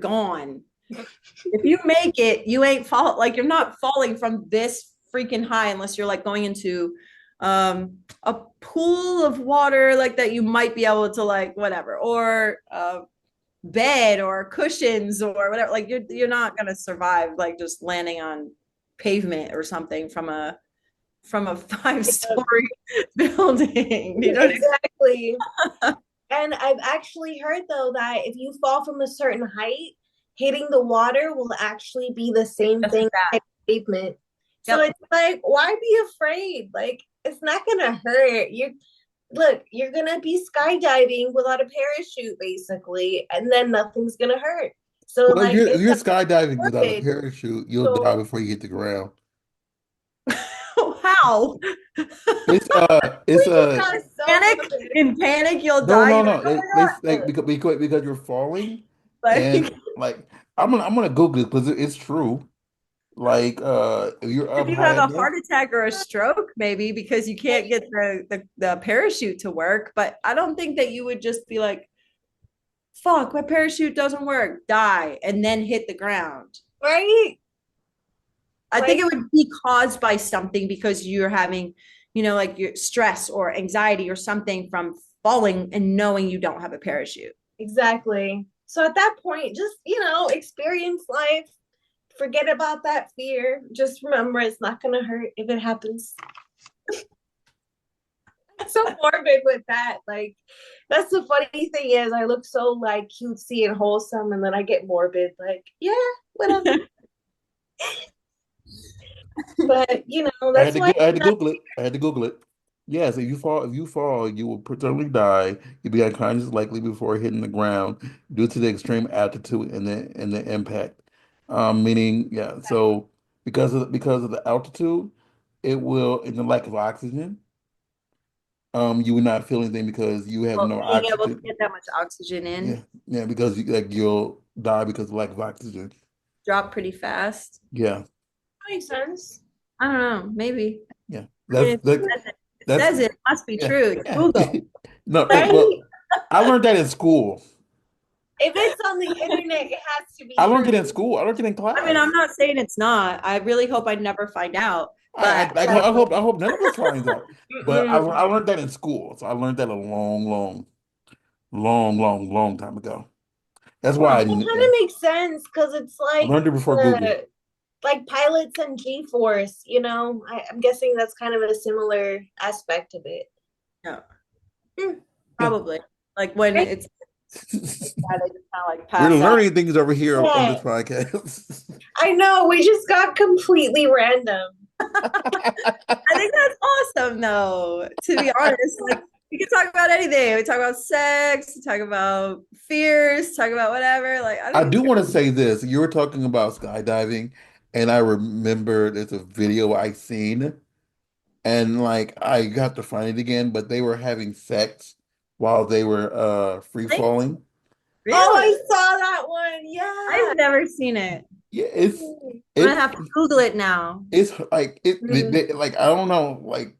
gone. If you make it, you ain't fall like you're not falling from this freaking high unless you're like going into a pool of water like that you might be able to like whatever or bed or cushions or whatever. Like you're not gonna survive like just landing on pavement or something from a 5 story building. You know what exactly. And I've actually heard though that if you fall from a certain height, hitting the water will actually be the same I mean? thing That. as pavement. So Yep. it's like, why be afraid? Like, it's not gonna hurt. You look, you're gonna be skydiving without a parachute, basically, and then nothing's gonna hurt. So, Well, like, if it's you're skydiving without a morbid. parachute, you'll die So, before you hit the ground. How? It's we just got so Panic? morbid. In panic, you'll no, die. no, You're no. like, oh my Like God. because you're falling, Like and like I'm gonna Google it because it's true. Like if you're if up you high have a enough, heart attack or a stroke, maybe because you can't get the parachute to work. But I don't think that you would just be like, fuck, my parachute doesn't work, die, and then hit the ground. Right? I think Like, it would be caused by something because you're having, like your stress or anxiety or something from falling and knowing you don't have a parachute. exactly. So, at that point, just, experience life. Forget about that fear. Just remember it's not gonna hurt if it happens. So morbid with that. Like, that's the funny thing is I look so like cutesy and wholesome, and then I get morbid. Like, yeah, whatever. But that's why I had I'm to not. Google it. I had to Google it. Yes, if you fall, you will certainly die. You'll be unconscious likely before hitting the ground due to the extreme altitude and the impact. Meaning, yeah. So because of the altitude, it will in the lack of oxygen. You will not feel anything because you have Well, no being able to oxygen. get that much oxygen in, Yeah, yeah, because you'll die because of lack of oxygen. drop pretty fast. Yeah, Makes sense. I don't know, maybe. yeah. I mean, if it That's says it, it must be yeah, true. It's yeah. Google. No, Right? I learned that in school. If it's on the internet, it has to be I learned it in true. school. I learned it in I mean, I'm class. not saying it's not. I really hope I never find out. But Exactly. I hope none of us finds out. But Mm-mm. I learned that in school. So I learned that a long time ago. That's why huh, Well, kind yeah, of makes sense because it's I learned it before Google. like pilots and G-force. I'm guessing that's kind of a similar aspect of it. no, Hmm. Yeah. probably. Like when Right? it's yeah, they just kind of like We're pass out. learning things over here on this Yeah, podcast. I know. We just got completely random. I think that's awesome, though. To be honest, like we can talk about anything. We talk about sex, we talk about fears, talk about whatever. Like I I think it's do great. want to say this. You were talking about skydiving, and I remember there's a video I seen, and like I got to find it again, but they were having sex while they were free Really? falling. Oh, I Really? saw that one. Yeah. I've never seen it. Yeah, I'm gonna it have to Google it now. it's like Mm. like I don't know, like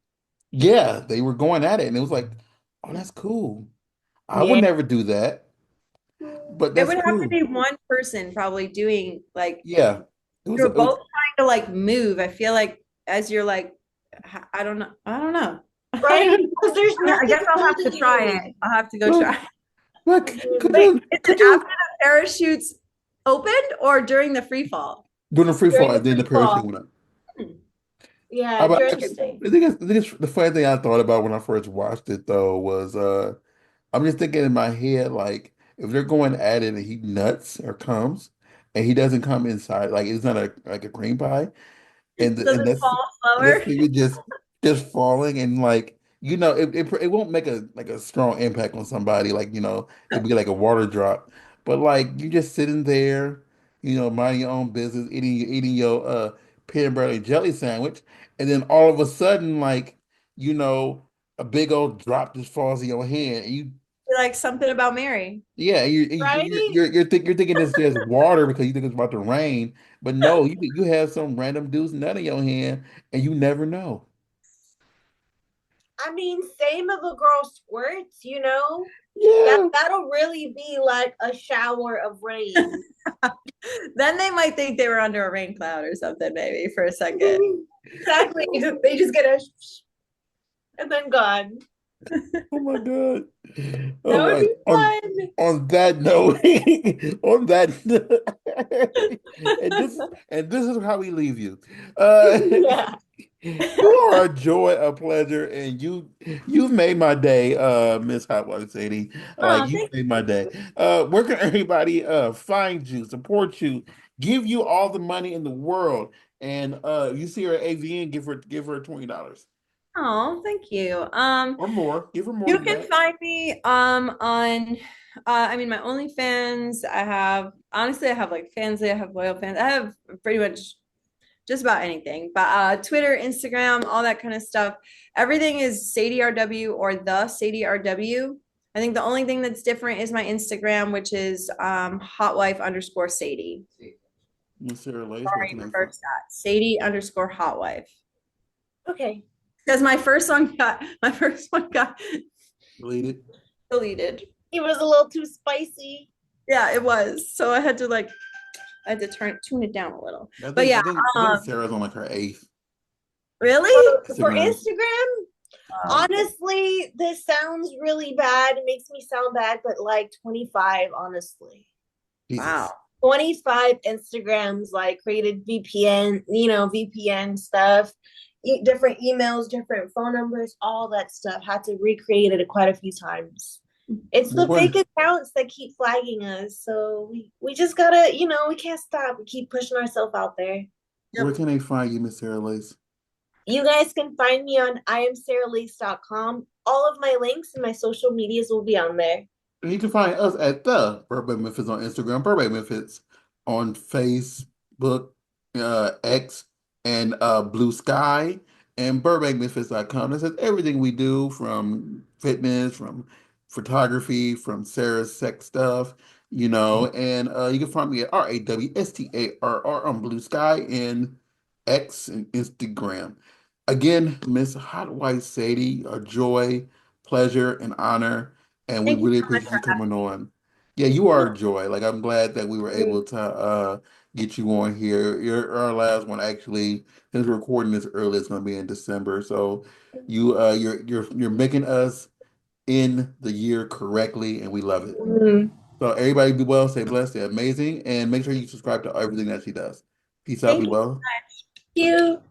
Yeah, they were going at it, and it was like, oh, that's cool. I would Yeah. never do that, but It that's would have to cool. be one person probably doing like Yeah, you're it was both trying to like move. I feel like as you're like, I don't know. I don't know. right? Because there's I nothing guess I'll have to holding try you. it. I'll have to go like, try. could Wait, you is it could you after the parachutes opened or during the free fall? doing a free fall During the and then the free parachute fall. went up? Hmm, Yeah, during the interesting. I think it's the funny thing I thought about when I first watched it though was I'm just thinking in my head like if they're going at it and he nuts or comes and he doesn't come inside like it's not like a cream pie Does and it fall that's slower? maybe just falling and like it won't make a like a strong impact on somebody like it'd be like a water drop but like you just sitting there minding your own business eating your peanut butter and jelly sandwich and then all of a sudden like you know a big old drop just falls in your hand and you Like something about Mary. yeah, right? you're thinking it's just water because you think it's about to rain, but no, you have some random dude's nut in your hand and you never know. I mean, same if a girl squirts, Yeah, that'll really be like a shower of rain. Then they might think they were under a rain cloud or something, maybe for a second. Exactly. They just get a and then gone. oh my God. That Oh would my be fun. on that note, on that and this is how we leave you. Uh Yeah. you are a joy, a pleasure, and you've made my day, Miss Hotwife Sadie. Like Oh, you thank made my day. Where can everybody find you, support you, give you all the money in the world? And if you see her at AVN, give her $20 Oh, thank you. or more. Give her more You than can that. find me on I mean my OnlyFans. I have honestly I have like Fansly, I have loyal fans. I have pretty much just about anything. But Twitter, Instagram, all that kind of stuff. Everything is Sadie RW or the Sadie RW. I think the only thing that's different is my Instagram, which is hotwife underscore Sadie. Miss Sarah Lace, where Sorry, can I find? reverse that. Sadie underscore hotwife. Okay. Because my first one got Deleted. deleted. It was a little too spicy. Yeah, it was. So I had to tune it down a little. I But think yeah, I think I think um, Sarah's on like her eighth really? For Instagram. Instagram, Um, honestly, this sounds really bad. It makes me sound bad, but like 25, honestly. Jesus. wow. 25 Instagrams, like created VPN, VPN stuff, different emails, different phone numbers, all that stuff. Had to recreate it quite a few times. It's Well, the fake accounts that keep flagging us. So we just gotta, we can't stop. We keep pushing ourselves out there. where Yep. can they find you, Miss Sarah Lace? You guys can find me on iamsarahleaks.com. All of my links and my social medias will be on there. And you can find us at the Burbank Memphis on Instagram, Burbank Memphis on Facebook, X, and Blue Sky, and burbankmemphis.com. This is everything we do from fitness, from photography, from Sarah's sex stuff, and you can find me at RAWSTARR on Blue Sky and X and Instagram. Again, Miss Hot White Sadie, a joy, pleasure, and honor. And we Thank you really so much appreciate for you coming on. Yeah, you are having a joy. Like I'm glad that we were Mm. able to get you on here. You're our last one actually. Since we're recording this early, it's gonna be in December. So you're making us in the year correctly, and we love it. Mm. So everybody be well, stay blessed, stay amazing, and make sure you subscribe to everything that she does. Peace out, be Thank well. You.